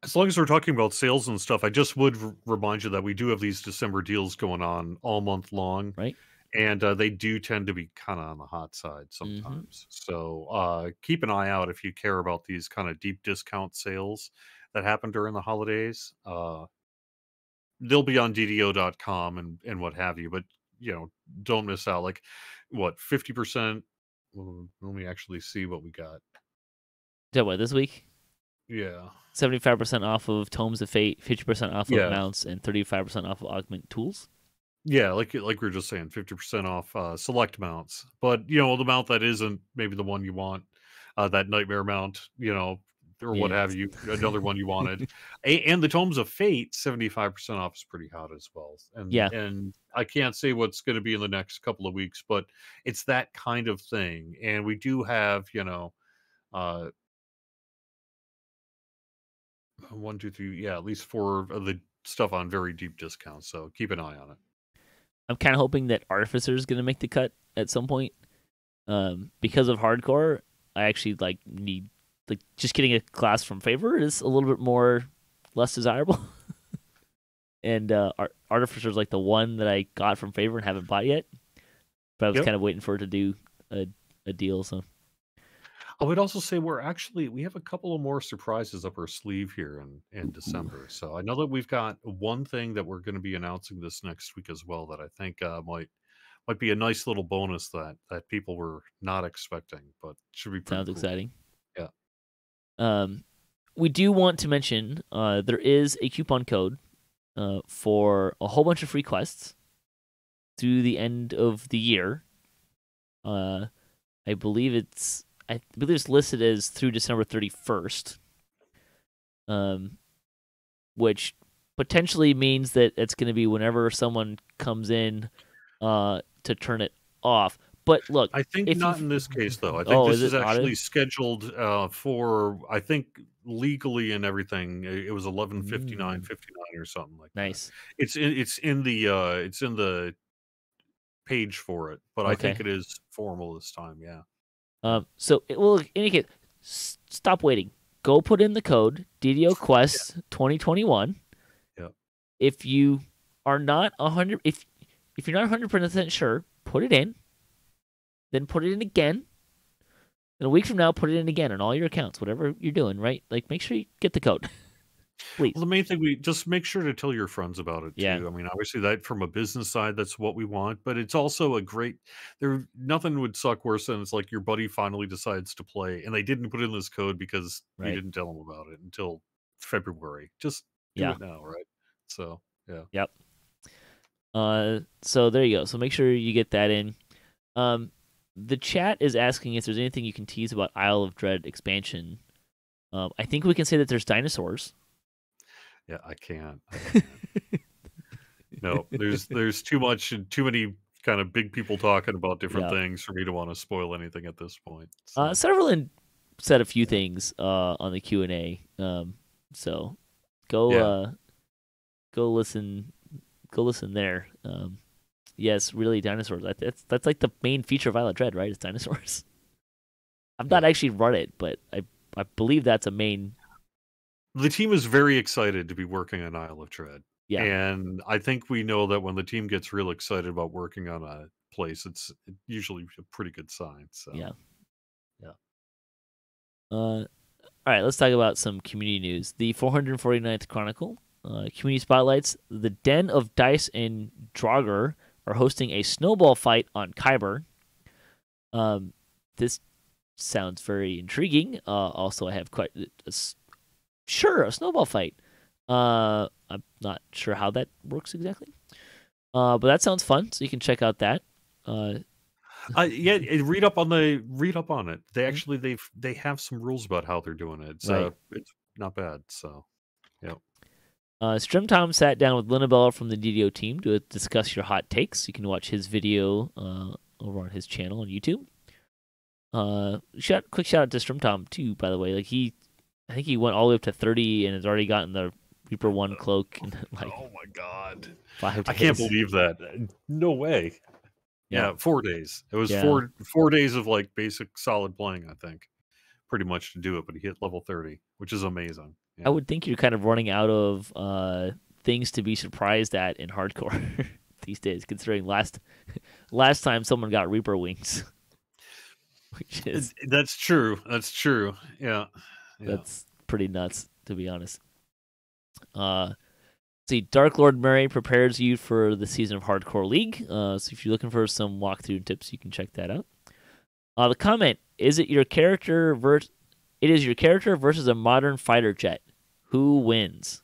As long as we're talking about sales and stuff, I just would remind you that we do have these December deals going on all month long. Right. And they do tend to be kind of on the hot side sometimes. So keep an eye out if you care about these kind of deep discount sales that happen during the holidays. They'll be on DDO.com and what have you. But, don't miss out. Like, what, 50%? Well, let me actually see what we got. Is that what, this week? Yeah. 75% off of Tomes of Fate, 50% off of mounts, and 35% off of augment tools. Yeah, like we were just saying, 50% off select mounts. But, the mount that isn't maybe the one you want, that nightmare mount, or what have you, another one you wanted. And the Tomes of Fate, 75% off is pretty hot as well. And I can't say what's going to be in the next couple of weeks, but it's that kind of thing. And we do have, 1, 2, 3, at least 4 of the stuff on very deep discounts. So keep an eye on it. I'm kind of hoping that Artificer is going to make the cut at some point. Because of hardcore, I actually need just getting a class from Favor is a little bit less desirable. And Artificer is the one that I got from Favor and haven't bought yet. But I was kind of waiting for it to do a deal. So I would also say we have a couple of more surprises up our sleeve here in December. So I know that we've got one thing that we're going to be announcing this next week as well that I think might be a nice little bonus that people were not expecting, but should be pretty sounds cool. Exciting. Yeah. We do want to mention there is a coupon code for a whole bunch of free quests through the end of the year. I believe it's listed as through December 31st, which potentially means that it's going to be whenever someone comes in to turn it off. But look, I think not in this case, though. I think this is actually scheduled for, I think legally and everything. It was 11/59/59 or something like that. Nice. It's in the page for it, but I think it is formal this time. Yeah. So it will indicate. Stop waiting. Go put in the code DDOQuest 2021. Yeah. If you are not 100, if you're not 100% sure, put it in. Then put it in again. And a week from now, put it in again on all your accounts, whatever you're doing. Right? Make sure you get the code. Please. Well, the main thing, we just make sure to tell your friends about it too. Yeah. I mean, obviously that from a business side, that's what we want, but it's also nothing would suck worse than it's like your buddy finally decides to play and they didn't put in this code because you didn't tell them about it until February. Just do it now, right? So, yeah. Yep. So there you go. So make sure you get that in. The chat is asking if there's anything you can tease about Isle of Dread expansion. I think we can say that there's dinosaurs. Yeah, I can't. No, there's too many kind of big people talking about different Yeah. things for me to want to spoil anything at this point. So. Sutherland said a few things on the Q&A. So go listen there. Yes, really, dinosaurs. That's like the main feature of Violet Dread, right? It's dinosaurs. I've not actually run it, but I believe that's a main. The team is very excited to be working on Isle of Dread. Yeah. And I think we know that when the team gets real excited about working on a place, it's usually a pretty good sign. So Yeah. Yeah. All right, let's talk about some community news. The 449th Chronicle, community spotlights. The Den of Dice and Draugr are hosting a snowball fight on Kyber. This sounds very intriguing. Also, I have quite a snowball fight. I'm not sure how that works exactly. But that sounds fun, so you can check out that. Yeah, read up on it. They actually they have some rules about how they're doing it. So it's not bad. So yeah. Strimtom sat down with Linabella from the DDO team to discuss your hot takes. You can watch his video over on his channel on YouTube. Quick shout out to Strimtom too, by the way. Like I think he went all the way up to 30 and has already gotten the Reaper 1 cloak in like oh my god, 5 days. I can't believe that. No way. Yeah, 4 days. It was 4 days of like basic solid playing, I think, pretty much to do it. But he hit level 30, which is amazing. Yeah. I would think you're kind of running out of things to be surprised at in hardcore these days, considering last time someone got Reaper wings. Which is That's true. That's true. Yeah. That's pretty nuts, to be honest. See, Dark Lord Murray prepares you for the season of Hardcore League. So if you're looking for some walkthrough tips, you can check that out. The comment: It is your character versus a modern fighter jet. Who wins?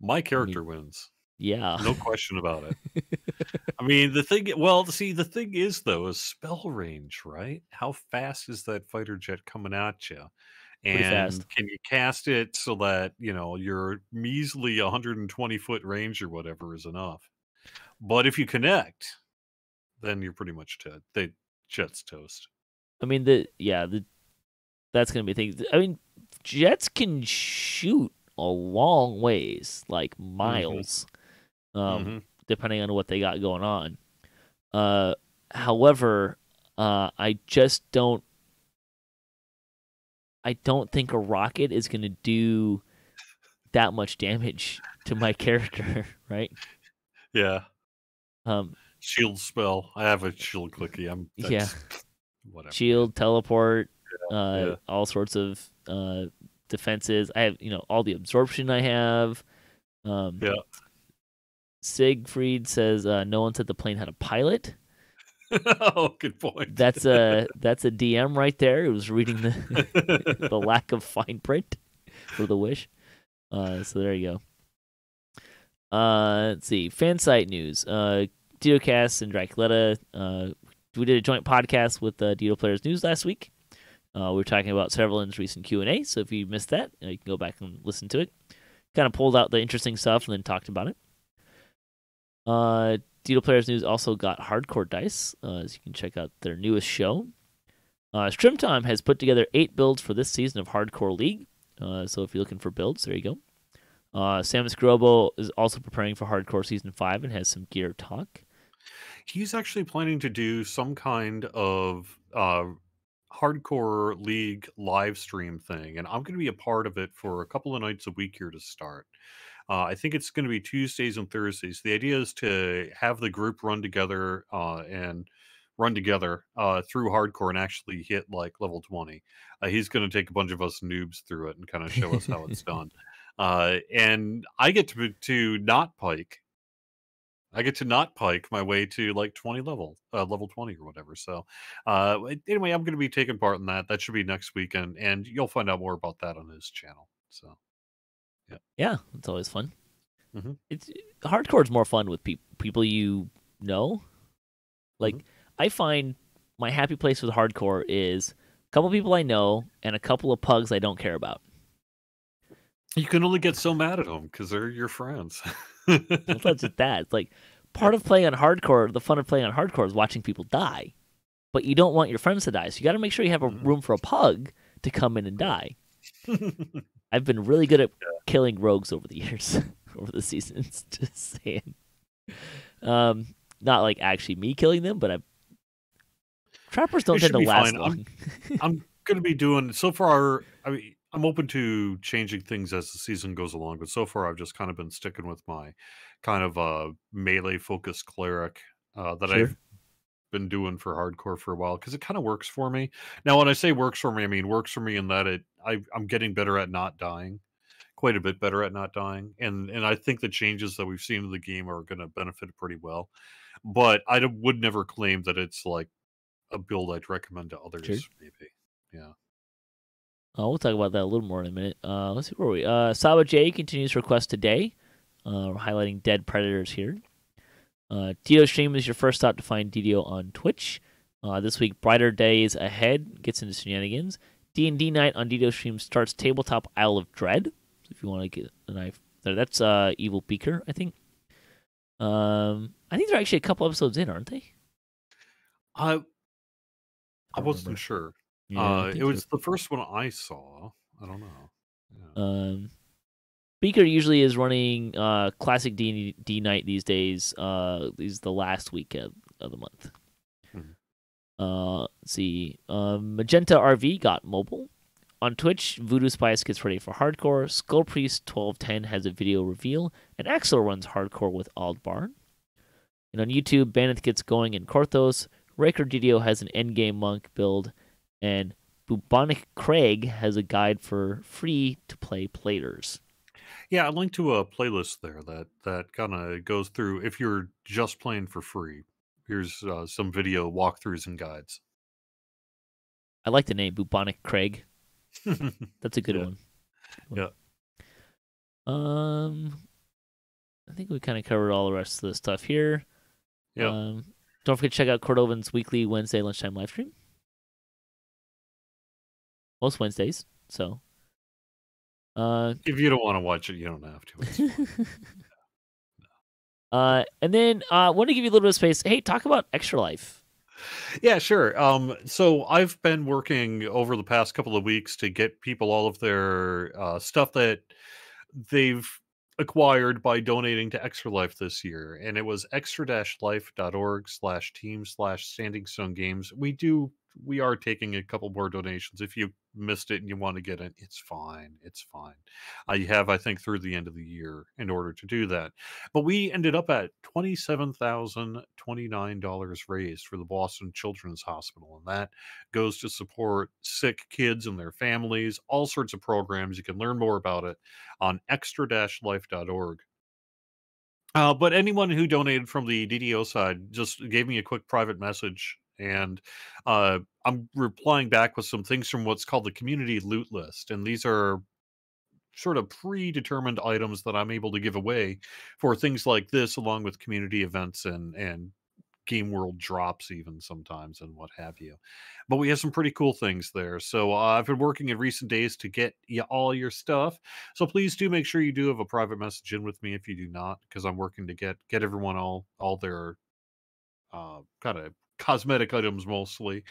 My character wins. Yeah, no question about it. I mean, the thing is though, is spell range, right? How fast is that fighter jet coming at you? pretty And fast. can you cast it so that, your measly 120-foot range or whatever is enough? But if you connect, then you're pretty much jet's toast. I mean, that's gonna be a thing. I mean, jets can shoot a long ways, like miles, depending on what they got going on. However, I don't think a rocket is gonna do that much damage to my character, right? Yeah. Shield spell. I have a shield clicky. Whatever. Shield, teleport, all sorts of defenses. I have, all the absorption I have. Siegfried says no one said the plane had a pilot. Oh, good point. That's a DM right there. It was reading the lack of fine print for the wish. So there you go. Let's see. Fan site news. DDOCast and Draculetta. We did a joint podcast with DDO Players News last week. We were talking about Severland's recent Q&A. So if you missed that, you can go back and listen to it. Kind of pulled out the interesting stuff and then talked about it. DDO Players News also got Hardcore Dice, as you can check out their newest show. Strimtom has put together 8 builds for this season of Hardcore League. So if you're looking for builds, there you go. Samus Grobo is also preparing for Hardcore Season 5 and has some gear talk. He's actually planning to do some kind of Hardcore League live stream thing, and I'm going to be a part of it for a couple of nights a week here to start. I think it's going to be Tuesdays and Thursdays. The idea is to have the group run together through Hardcore and actually hit like level 20. He's going to take a bunch of us noobs through it and kind of show us how it's done. And I get to not pike. I get to not pike my way to like level 20 or whatever. So anyway, I'm going to be taking part in that. That should be next weekend, and you'll find out more about that on his channel. So yeah, it's always fun. It's Hardcore is more fun with people you know. Like I find my happy place with Hardcore is a couple people I know and a couple of pugs I don't care about. You can only get so mad at them because they're your friends. It's not just that. It's like part of playing on hardcore. The fun of playing on hardcore is watching people die, but you don't want your friends to die. So you got to make sure you have a room for a pug to come in and die. I've been really good at killing rogues over the years, over the seasons. Just saying. Not like actually me killing them, but trappers don't tend to last long. I'm going to be doing so far. I mean, I'm open to changing things as the season goes along, but so far I've just kind of been sticking with my kind of melee focused cleric that Sure. I've been doing for hardcore for a while because it kind of works for me. Now, when I say works for me, I mean works for me in that I'm getting better at not dying, quite a bit better at not dying, and I think the changes that we've seen in the game are going to benefit it pretty well. But would never claim that it's like a build I'd recommend to others. Sure. Maybe, yeah. We'll talk about that a little more in a minute. Let's see where we. Sawa J continues to request today. We're highlighting dead predators here. DDO stream is your first stop to find DDO on Twitch. This week, Brighter Days Ahead gets into shenanigans. D&D night on DDO stream starts Tabletop Isle of Dread. So if you want to get a knife there, that's Evil Beaker, I think. I think they're actually a couple episodes in, aren't they? I wasn't sure. Yeah, it was the first one I saw. I don't know. Yeah. Beaker usually is running classic D&D night these days. These the last week of the month. Let's see. Magenta RV got mobile. On Twitch, Voodoo Spice gets ready for hardcore. Skull Priest 1210 has a video reveal. And Axel runs hardcore with Aldbarn. And on YouTube, Bandit gets going in Korthos. Raker DDO has an endgame monk build. And Bubonic Craig has a guide for free-to-play players. Yeah, I linked to a playlist there that kind of goes through if you're just playing for free. Here's some video walkthroughs and guides. I like the name Bubonic Craig. That's a good one. Yeah. I think we kind of covered all the rest of the stuff here. Yeah. Don't forget to check out Cordovan's weekly Wednesday lunchtime live stream. Most Wednesdays. So. If you don't want to watch it, you don't have to. It's fine. And then I want to give you a little bit of space. Hey, talk about Extra Life. Yeah, sure. So I've been working over the past couple of weeks to get people all of their stuff that they've acquired by donating to Extra Life this year, and it was extra-life.org/team/Standing Stone Games. We are taking a couple more donations. If you missed it and you want to get it, it's fine. It's fine. You have, I think, through the end of the year in order to do that. But we ended up at $27,029 raised for the Boston Children's Hospital, and that goes to support sick kids and their families, all sorts of programs. You can learn more about it on extra-life.org. But anyone who donated from the DDO side just gave me a quick private message, and I'm replying back with some things from what's called the community loot list. And these are sort of predetermined items that I'm able to give away for things like this, along with community events and Game World drops even sometimes and what have you. But we have some pretty cool things there. So I've been working in recent days to get you all your stuff. So please do make sure you do have a private message in with me if you do not, because I'm working to get everyone all their kind of cosmetic items mostly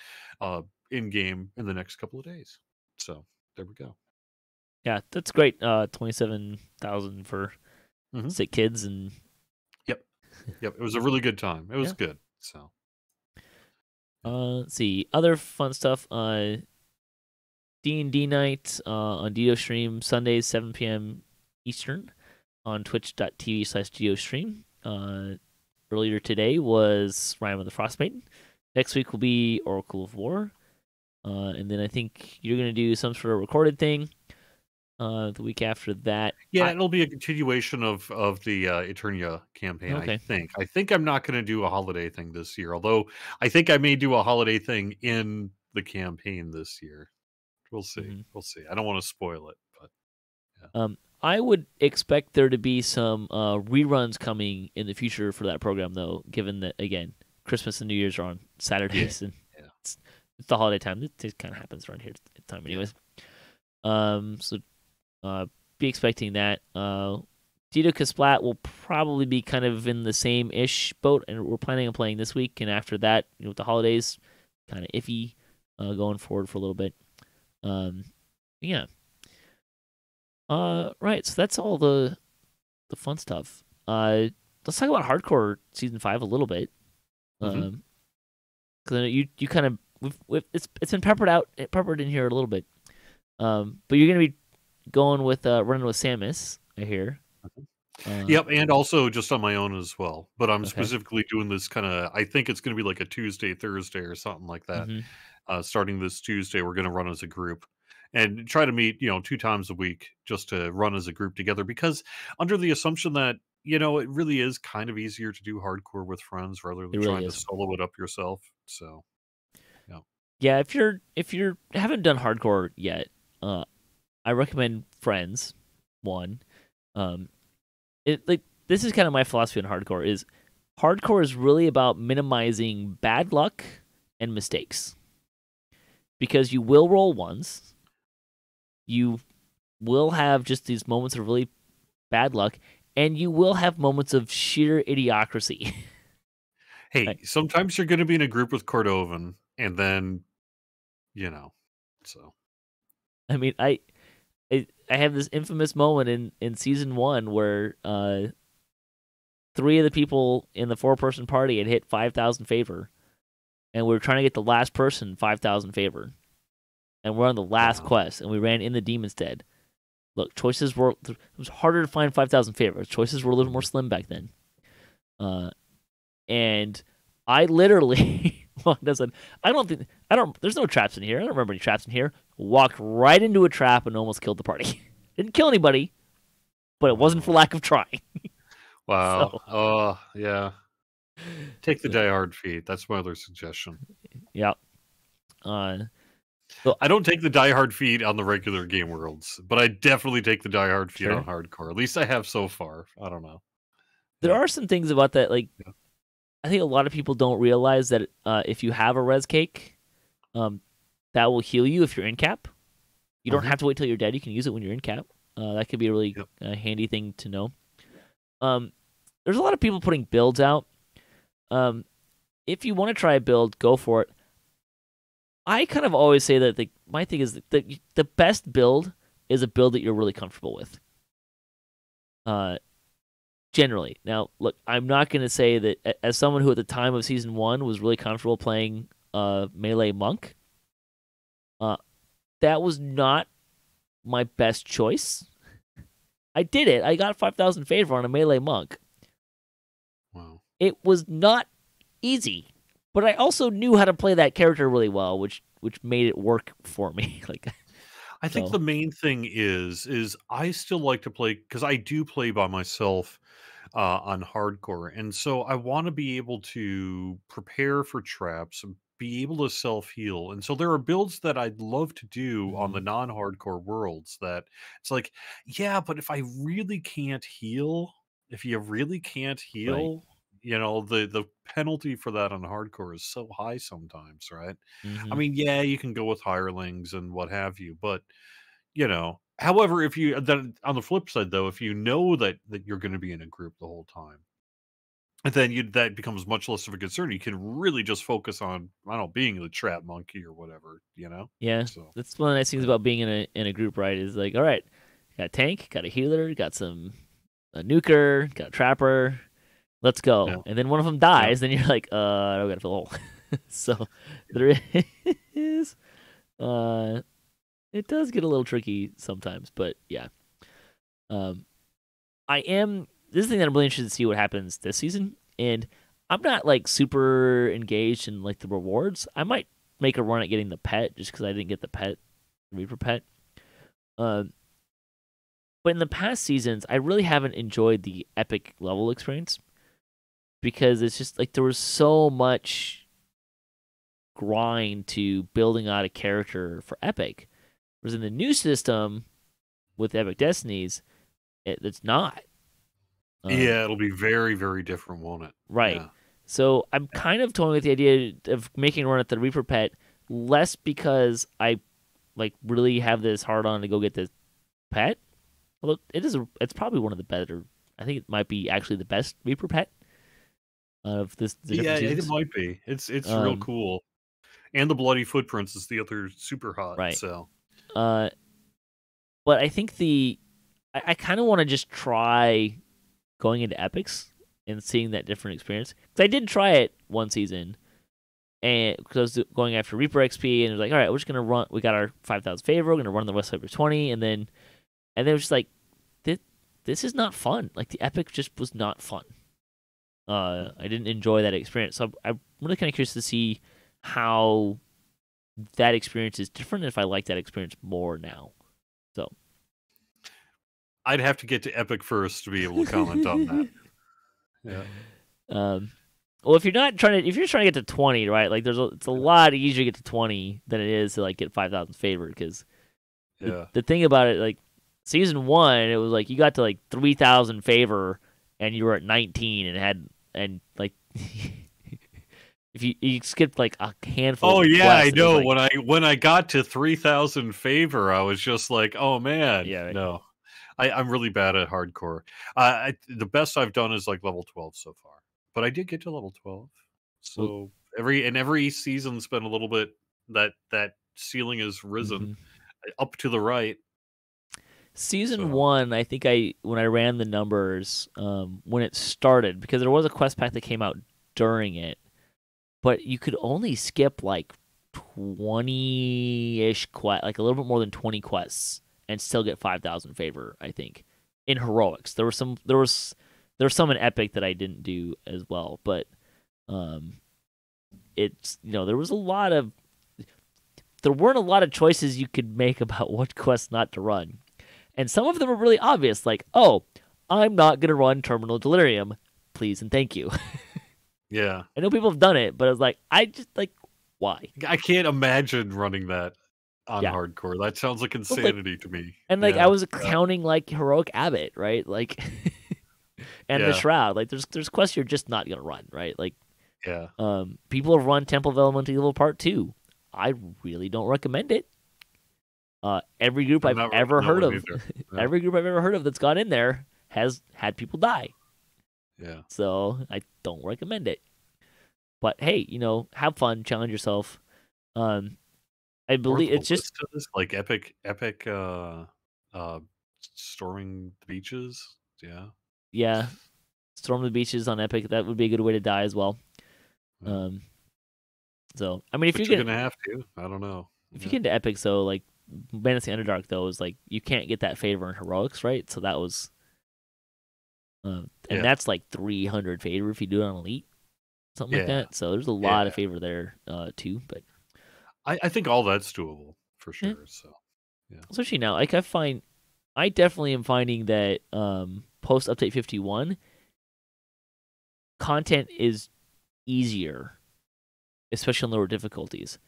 in game in the next couple of days. So there we go. Yeah, that's great. 27,000 for sick kids and. Yep. It was a really good time. It was good. So. Let's see other fun stuff. D&D night on DDO stream Sundays 7 p.m. Eastern on twitch.tv/DDO stream. Earlier today was Rime of the Frostmaiden. Next week will be Oracle of War. And then I think you're going to do some sort of recorded thing the week after that. Yeah, it'll be a continuation of the Eternia campaign, okay. I think I'm not going to do a holiday thing this year, although I think I may do a holiday thing in the campaign this year. We'll see. Mm-hmm. We'll see. I don't want to spoil it, but yeah. I would expect there to be some reruns coming in the future for that program, though, given that, again, Christmas and New Year's are on Saturdays, and it's the holiday time. It kind of happens around here at the time anyways. So be expecting that. DDOCast Splat will probably be kind of in the same-ish boat, and we're planning on playing this week, and after that, with the holidays, kind of iffy going forward for a little bit. Yeah. Right, so that's all the fun stuff. Let's talk about Hardcore Season 5 a little bit. Because you kind of it's been peppered in here a little bit. But you're gonna be going with running with Samus, I hear. Yep, and also just on my own as well. But I'm Okay. specifically doing this kind of. I think it's going to be like a Tuesday, Thursday, or something like that. Starting this Tuesday, we're going to run as a group and try to meet 2 times a week just to run as a group together. Because under the assumption that it really is kind of easier to do hardcore with friends rather than trying to solo it up yourself. So, yeah. If you haven't done hardcore yet, I recommend friends. One. This is kind of my philosophy on hardcore is really about minimizing bad luck and mistakes, because you will roll once, you will have just these moments of really bad luck, and you will have moments of sheer idiocracy. Hey, right. Sometimes you're going to be in a group with Cordovan, and then so I mean, I have this infamous moment in season 1 where 3 of the people in the 4-person party had hit 5,000 favor, and we were trying to get the last person 5,000 favor, and we're on the last quest, and we ran in the Demon's Den. Look, it was harder to find 5,000 favor. Choices were a little more slim back then. And I literally there's no traps in here. I don't remember any traps in here. Walked right into a trap and almost killed the party. Didn't kill anybody, but it wasn't for lack of trying. Wow. So. Oh, yeah. Take the Die Hard feat. That's my other suggestion. Yeah. I don't take the Die Hard feat on the regular Game Worlds, but I definitely take the Die Hard feat on hardcore. At least I have so far. I don't know. There are some things about that, I think a lot of people don't realize that if you have a res cake, that will heal you if you're in cap. You don't have to wait till you're dead. You can use it when you're in cap. That could be a really handy thing to know. There's a lot of people putting builds out. If you want to try a build, go for it. I kind of always say that my thing is that the best build is a build that you're really comfortable with. Generally. Now, look, I'm not going to say that as someone who at the time of Season 1 was really comfortable playing Melee Monk, that was not my best choice. I did it. I got 5,000 favor on a Melee Monk. Wow. It was not easy, but I also knew how to play that character really well, which made it work for me. I think the main thing is I still like to play, because I do play by myself on hardcore, and so I want to be able to prepare for traps, be able to self-heal, and so there are builds that I'd love to do on the non-hardcore worlds that it's like, yeah, but if you really can't heal, right. The penalty for that on hardcore is so high sometimes, right? I mean, yeah, you can go with hirelings and what have you, but however, if you then on the flip side though, if you know that you're going to be in a group the whole time, and then that becomes much less of a concern. You can really just focus on, I don't know, being the trap monkey or whatever, Yeah, so that's one of the nice things about being in a group, right? Is all right, got a tank, got a healer, got a nuker, got a trapper. Let's go. Yeah. And then one of them dies, then you're like, I gotta fill a hole. So there is, it does get a little tricky sometimes, but yeah. This is the thing that I'm really interested to see what happens this season, and I'm not super engaged in the rewards. I might make a run at getting the pet just because I didn't get the Reaper pet. But in the past seasons, I really haven't enjoyed the epic level experience, because it's just there was so much grind to building out a character for epic. Whereas in the new system with Epic Destinies, it's not. Yeah, it'll be very, very different, won't it? Right. Yeah. So I'm kind of toying with the idea of making a run at the Reaper pet, less because I really have this hard on to go get this pet, Although it's probably one of the better. I think it might be actually the best Reaper pet of the Yeah, different it seasons. might be. It's real cool. And the Bloody Footprints is the other super hot. Right. So, But I think I kind of want to just try going into epics and seeing that different experience. Because I did try it one season, and because I was going after Reaper XP, and it was like, all right, we're just gonna run. We got our 5,000 favor. We're gonna run the West Side for 20, and then it was just like, this is not fun. Like the epic just was not fun. I didn't enjoy that experience. So I'm really kind of curious to see how that experience is different. If I like that experience more now, so I'd have to get to Epic first to be able to comment on that. Yeah. Well, if you're trying to get to 20, right? Like it's a lot easier to get to 20 than it is to like get 5,000 favor because the thing about it, like season 1, it was like you got to like 3,000 favor and you were at 19 and like if you skipped like a handful. Oh of yeah, I quests, know. like, When I got to 3,000 favor, I was just like, oh man, yeah, right. no. I'm really bad at hardcore. The best I've done is like level 12 so far, but I did get to level 12. So every season's been a little bit that ceiling has risen up to the right. Season 1, I think when I ran the numbers, when it started, because there was a quest pack that came out during it, but you could only skip like 20-ish quests, like a little bit more than 20 quests, and still get 5,000 favor. I think in heroics there was some in epic that I didn't do as well, but it's there weren't a lot of choices you could make about what quests not to run. And some of them are really obvious, like, oh, I'm not going to run Terminal Delirium, please and thank you. Yeah. I know people have done it, but it's like, I just, like, why? I can't imagine running that on hardcore. That sounds like insanity to me. And, like, I was counting, like, Heroic Abbot, right? Like, and the Shroud. Like, there's quests you're just not going to run, right? Like, people have run Temple of Elemental Evil Part 2. I really don't recommend it. Every group I've ever heard of, every group I've ever heard of that's gone in there has had people die. Yeah. So I don't recommend it. But hey, have fun, challenge yourself. I believe it's just like epic storming the beaches. Yeah. Yeah. Storm the beaches on Epic. That would be a good way to die as well. So I mean, if you're gonna have to, I don't know. If you get into Epic, so like Bandits of the Underdark, though, is like you can't get that favor in heroics, right? So that was, and that's like 300 favor if you do it on elite, something like that. So there's a lot of favor there too. But I think all that's doable for sure. So especially now, like I definitely am finding that post update 51, content is easier, especially on lower difficulties.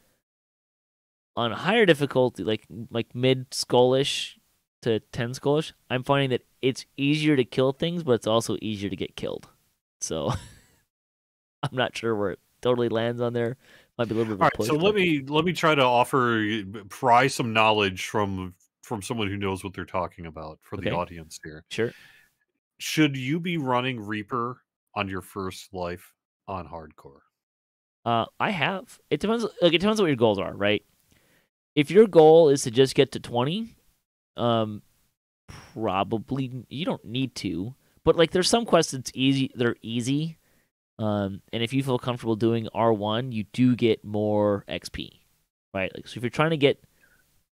On higher difficulty, like mid skullish to 10 skullish, I'm finding that it's easier to kill things, but it's also easier to get killed. So I'm not sure where it totally lands on there. Might be a little bit of a push. So let me try to pry some knowledge from someone who knows what they're talking about for the audience here. Sure. Should you be running Reaper on your first life on hardcore? I have. It depends. Like, it depends on what your goals are, right? If your goal is to just get to 20, probably you don't need to. But like, there's some quests that's easy. They're easy. And if you feel comfortable doing R1, you do get more XP, right? Like, so if you're trying to get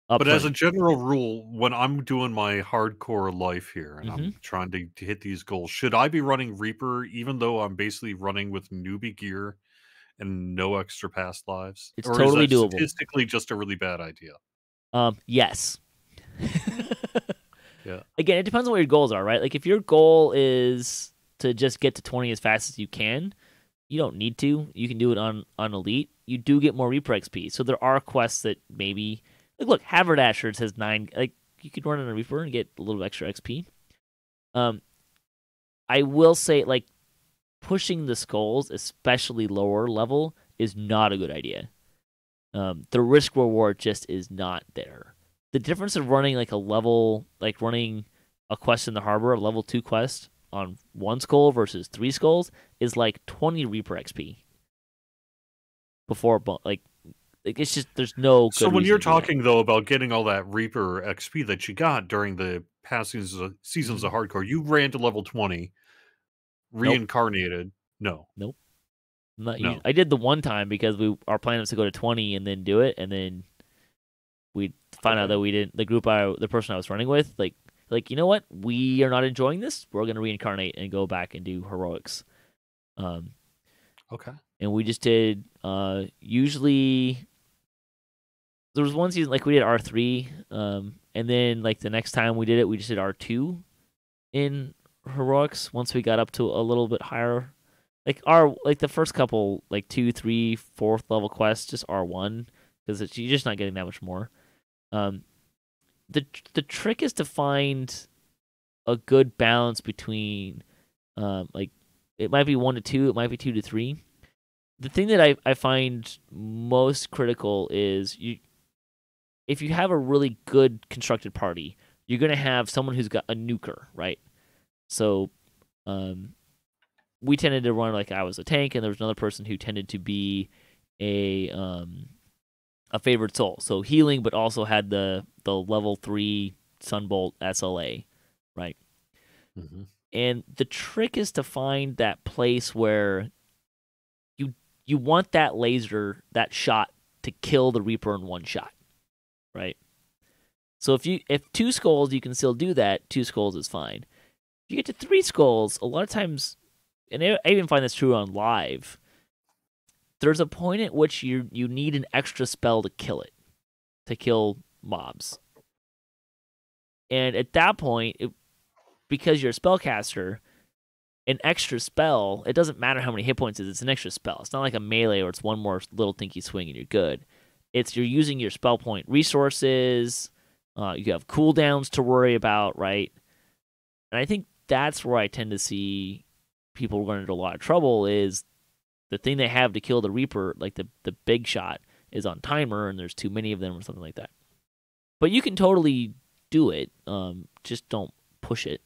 up, but as a general rule, when I'm doing my hardcore life here and I'm trying to hit these goals, should I be running Reaper even though I'm basically running with newbie gear and no extra past lives? It's totally doable. Statistically, just a really bad idea. Yes. Yeah. Again, it depends on what your goals are, right? Like, if your goal is to just get to 20 as fast as you can, you don't need to. You can do it on Elite. You do get more Reaper XP. So there are quests that maybe, like, look, Haverdasher says 9. Like, you could run on a Reaper and get a little extra XP. I will say, like, pushing the skulls, especially lower level, is not a good idea. The risk reward just is not there. The difference of running like a level, like running a quest in the harbor, a level 2 quest on 1 skull versus 3 skulls is like 20 Reaper XP. Before, like it's just there's no good So when reason you're to do that. talking though about getting all that Reaper XP that you got during the past seasons of hardcore, you ran to level 20, Nope. reincarnated. No. Nope. Not No. I did the one time because our plan was to go to 20 and then do it, and then we found out that we didn't. The person I was running with, like you know what, we are not enjoying this. We're gonna reincarnate and go back and do heroics. Okay. And we just did. Usually, there was one season like we did R3, and then like the next time we did it, we just did R2 in heroics. Once we got up to a little bit higher. Like the first couple, like 2, 3, 4th level quests, just R1 because you're just not getting that much more. The trick is to find a good balance between, like it might be 1 to 2, it might be 2 to 3. The thing that I find most critical is if you have a really good constructed party, you're gonna have someone who's got a nuker, right? So, we tended to run like I was a tank, and there was another person who tended to be a favored soul, so healing, but also had the level 3 Sunbolt SLA, right? Mm-hmm. And the trick is to find that place where you want that laser, that shot, to kill the Reaper in one shot, right? So if 2 skulls, you can still do that. 2 skulls is fine. If you get to 3 skulls, a lot of times. And I even find this true on live, there's a point at which you need an extra spell to kill it, to kill mobs. And at that point, because you're a spellcaster, an extra spell, it doesn't matter how many hit points it is, it's an extra spell. It's not like a melee where it's one more little tinky swing and you're good. You're using your spell point resources, you have cooldowns to worry about, right? And I think that's where I tend to see people run into a lot of trouble is the thing they have to kill the Reaper, like the big shot, is on timer, and there's too many of them or something like that. But you can totally do it. Just don't push it.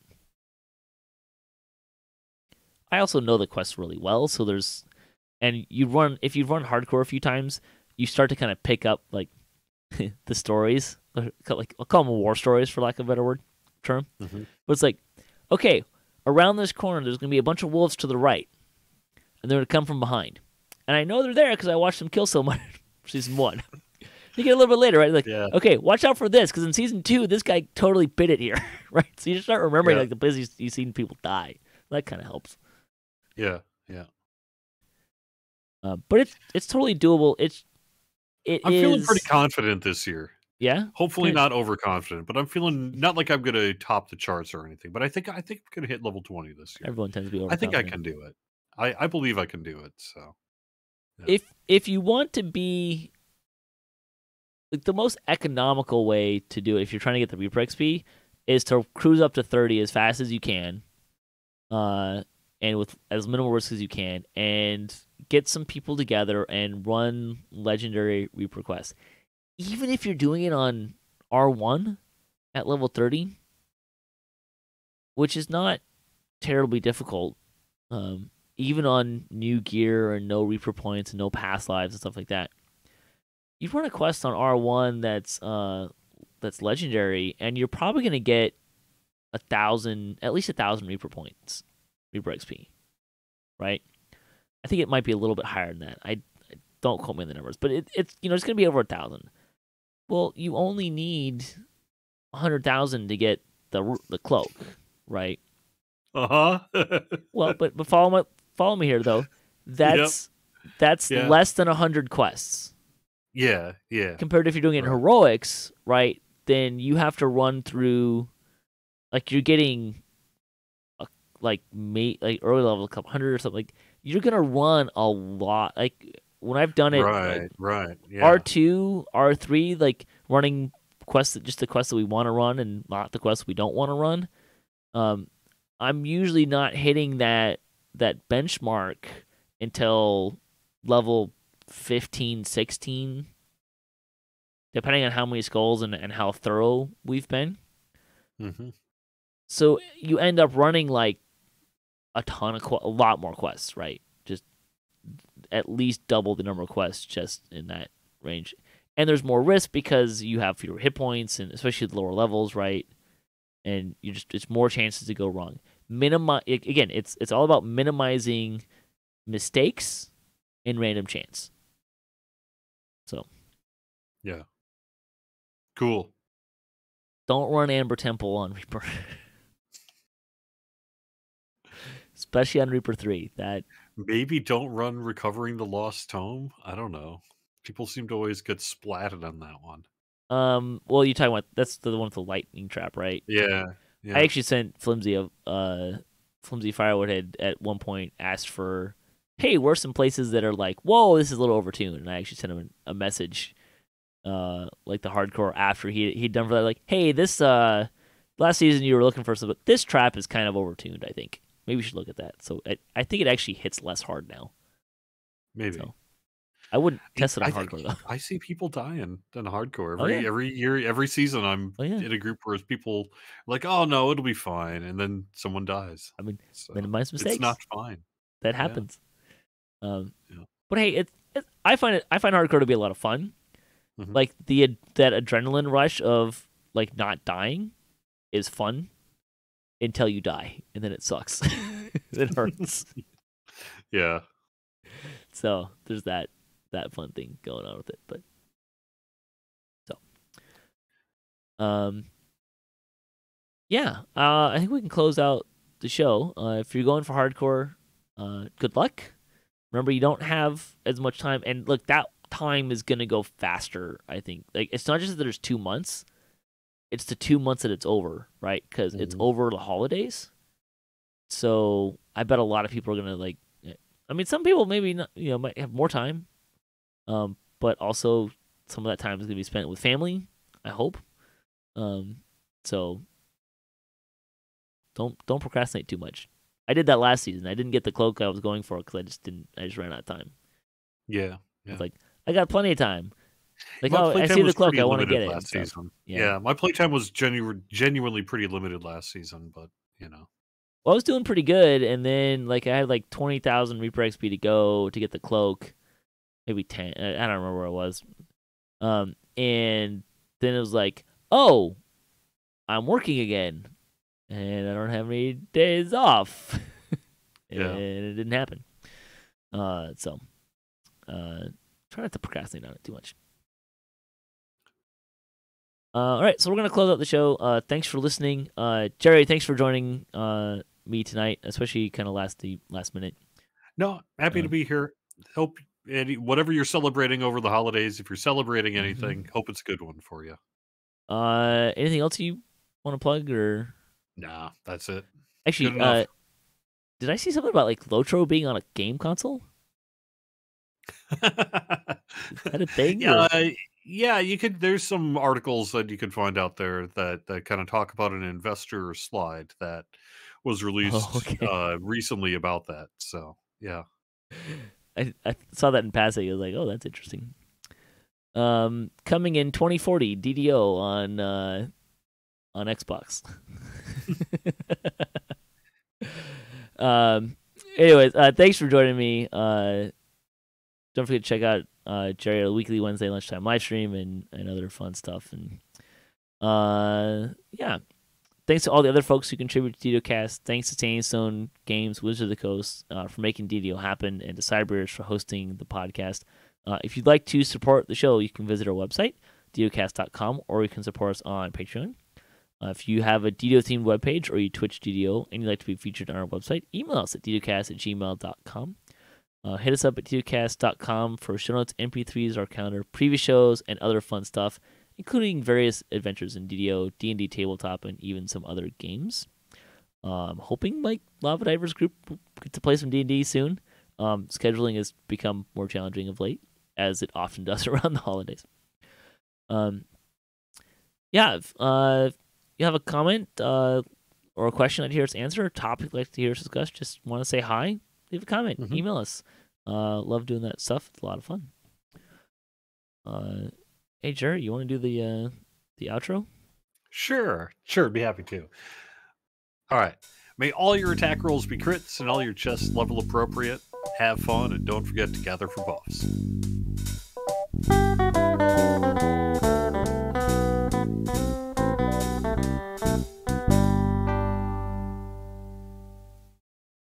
I also know the quest really well, so if you run hardcore a few times, you start to kind of pick up like the stories, like I'll call them war stories for lack of a better term. Mm-hmm. But it's like, okay, around this corner, there's going to be a bunch of wolves to the right, and they're going to come from behind. And I know they're there because I watched them kill someone for season 1. You get a little bit later, right? Like, okay, watch out for this, because in season 2, this guy totally bit it here, right? So you just start remembering like the places you've seen people die. That kind of helps. Yeah. But it's totally doable. I'm feeling pretty confident this year. Yeah. Hopefully not overconfident, but I'm feeling not like I'm going to top the charts or anything. But I think I'm going to hit level 20 this year. Everyone tends to be overconfident. I think I can do it. I believe I can do it. So, yeah. If you want to be like the most economical way to do it, if you're trying to get the Reaper XP, is to cruise up to 30 as fast as you can, and with as minimal risk as you can, and get some people together and run legendary Reaper quests. Even if you're doing it on R1 at level 30, which is not terribly difficult, even on new gear and no Reaper points and no past lives and stuff like that, you run a quest on R1 that's legendary, and you're probably going to get at least 1,000 Reaper points, Reaper XP, right? I think it might be a little bit higher than that. I don't quote me on the numbers, but it's it's going to be over 1,000. Well, you only need 100,000 to get the cloak, right? Well, but follow me here though. That's less than 100 quests. Yeah. Compared to if you're doing it in heroics, right? Then you have to run through, like you're getting, like early level, a couple hundred or something. Like you're gonna run a lot. Like when I've done it, right, yeah. R2, R3, like running quests, just the quests that we want to run and not the quests we don't want to run. I'm usually not hitting that benchmark until level 15, 16, depending on how many skulls and how thorough we've been. Mm-hmm. So you end up running like a lot more quests, right? Just at least double the number of quests just in that range. And there's more risk because you have fewer hit points, and especially at lower levels, right? And it's more chances to go wrong. Again, it's all about minimizing mistakes and random chance. So Yeah. Cool. don't run Amber Temple on Reaper. Especially on Reaper 3. That Maybe don't run Recovering the Lost Tome. I don't know. People seem to always get splatted on that one. well, you're talking about that's the one with the lightning trap, right? Yeah. I actually sent Flimsy Firewood had at one point asked for, hey, where's some places that are like, whoa, this is a little overtuned, and I actually sent him a message, like the hardcore after he'd done for that, like, hey, this last season you were looking for some, but this trap is kind of overtuned. I think maybe we should look at that. So I think it actually hits less hard now. Maybe. So I wouldn't test it on hardcore though. I see people dying in hardcore Oh, yeah. every year, every season. I'm Oh, yeah. in a group where it's people like, oh no, it'll be fine, and then someone dies. I mean, So minimize mistakes. it's not fine. That happens. Yeah. But hey, I find hardcore to be a lot of fun. Mhm. Like that adrenaline rush of like not dying is fun until you die, and then it sucks. It hurts. Yeah. So there's that fun thing going on with it. But yeah, I think we can close out the show. If you're going for hardcore, good luck. Remember, you don't have as much time, and look, that time is gonna go faster. I think like it's not just that there's 2 months; it's the 2 months that it's over, right? Because it's over the holidays. So I bet a lot of people are gonna like. I mean, some people maybe not, might have more time, but also some of that time is gonna be spent with family. I hope. So don't procrastinate too much. I did that last season. I didn't get the cloak I was going for because I just ran out of time. Yeah. I was like, I got plenty of time. Like, My I playtime see the was cloak, pretty I want to get limited it. last season. Yeah. Yeah, my playtime was genuinely pretty limited last season, but Well, I was doing pretty good, and then like I had like 20,000 Reaper XP to go to get the cloak, maybe 10. I don't remember where it was. And then it was like, oh, I'm working again, and I don't have any days off, and it didn't happen. So try not to procrastinate on it too much. All right, so we're gonna close out the show. Thanks for listening, Jerry. Thanks for joining me tonight, especially kind of last minute. No, happy to be here. Hope whatever you're celebrating over the holidays, if you're celebrating anything, hope it's a good one for you. Anything else you want to plug or? Nah, that's it. Actually, did I see something about like Lotro being on a game console? Is that a thing? Yeah, you could. There's some articles that you could find out there that kind of talk about an investor slide that was released recently about that. So yeah, I saw that in passing. I was like, oh, that's interesting. Coming in 2040 DDO on Xbox. Anyways, thanks for joining me. Don't forget to check out Jerry weekly Wednesday lunchtime live stream and other fun stuff. And yeah, thanks to all the other folks who contribute to DDOCast. Thanks to Sandstone Games, Wizard of the Coast for making DDO happen, and to Cyberbears for hosting the podcast. If you'd like to support the show, you can visit our website, DDOcast.com, or you can support us on Patreon. If you have a DDO-themed webpage or you Twitch DDO and you'd like to be featured on our website, email us at ddocast@gmail.com. Hit us up at ddocast.com for show notes, MP3s, our calendar, previous shows, and other fun stuff, including various adventures in DDO, D&D tabletop, and even some other games. I'm hoping like Lava Divers group get to play some D&D soon. Scheduling has become more challenging of late, as it often does around the holidays. Yeah, if you have a comment or a question I'd hear us answer, a topic I'd like to hear us discuss, just want to say hi, leave a comment, email us. Love doing that stuff. It's a lot of fun. Hey, Jerry, you want to do the outro? sure, be happy to. All right. May all your attack rolls be crits and all your chests level appropriate. Have fun and don't forget to gather for buffs.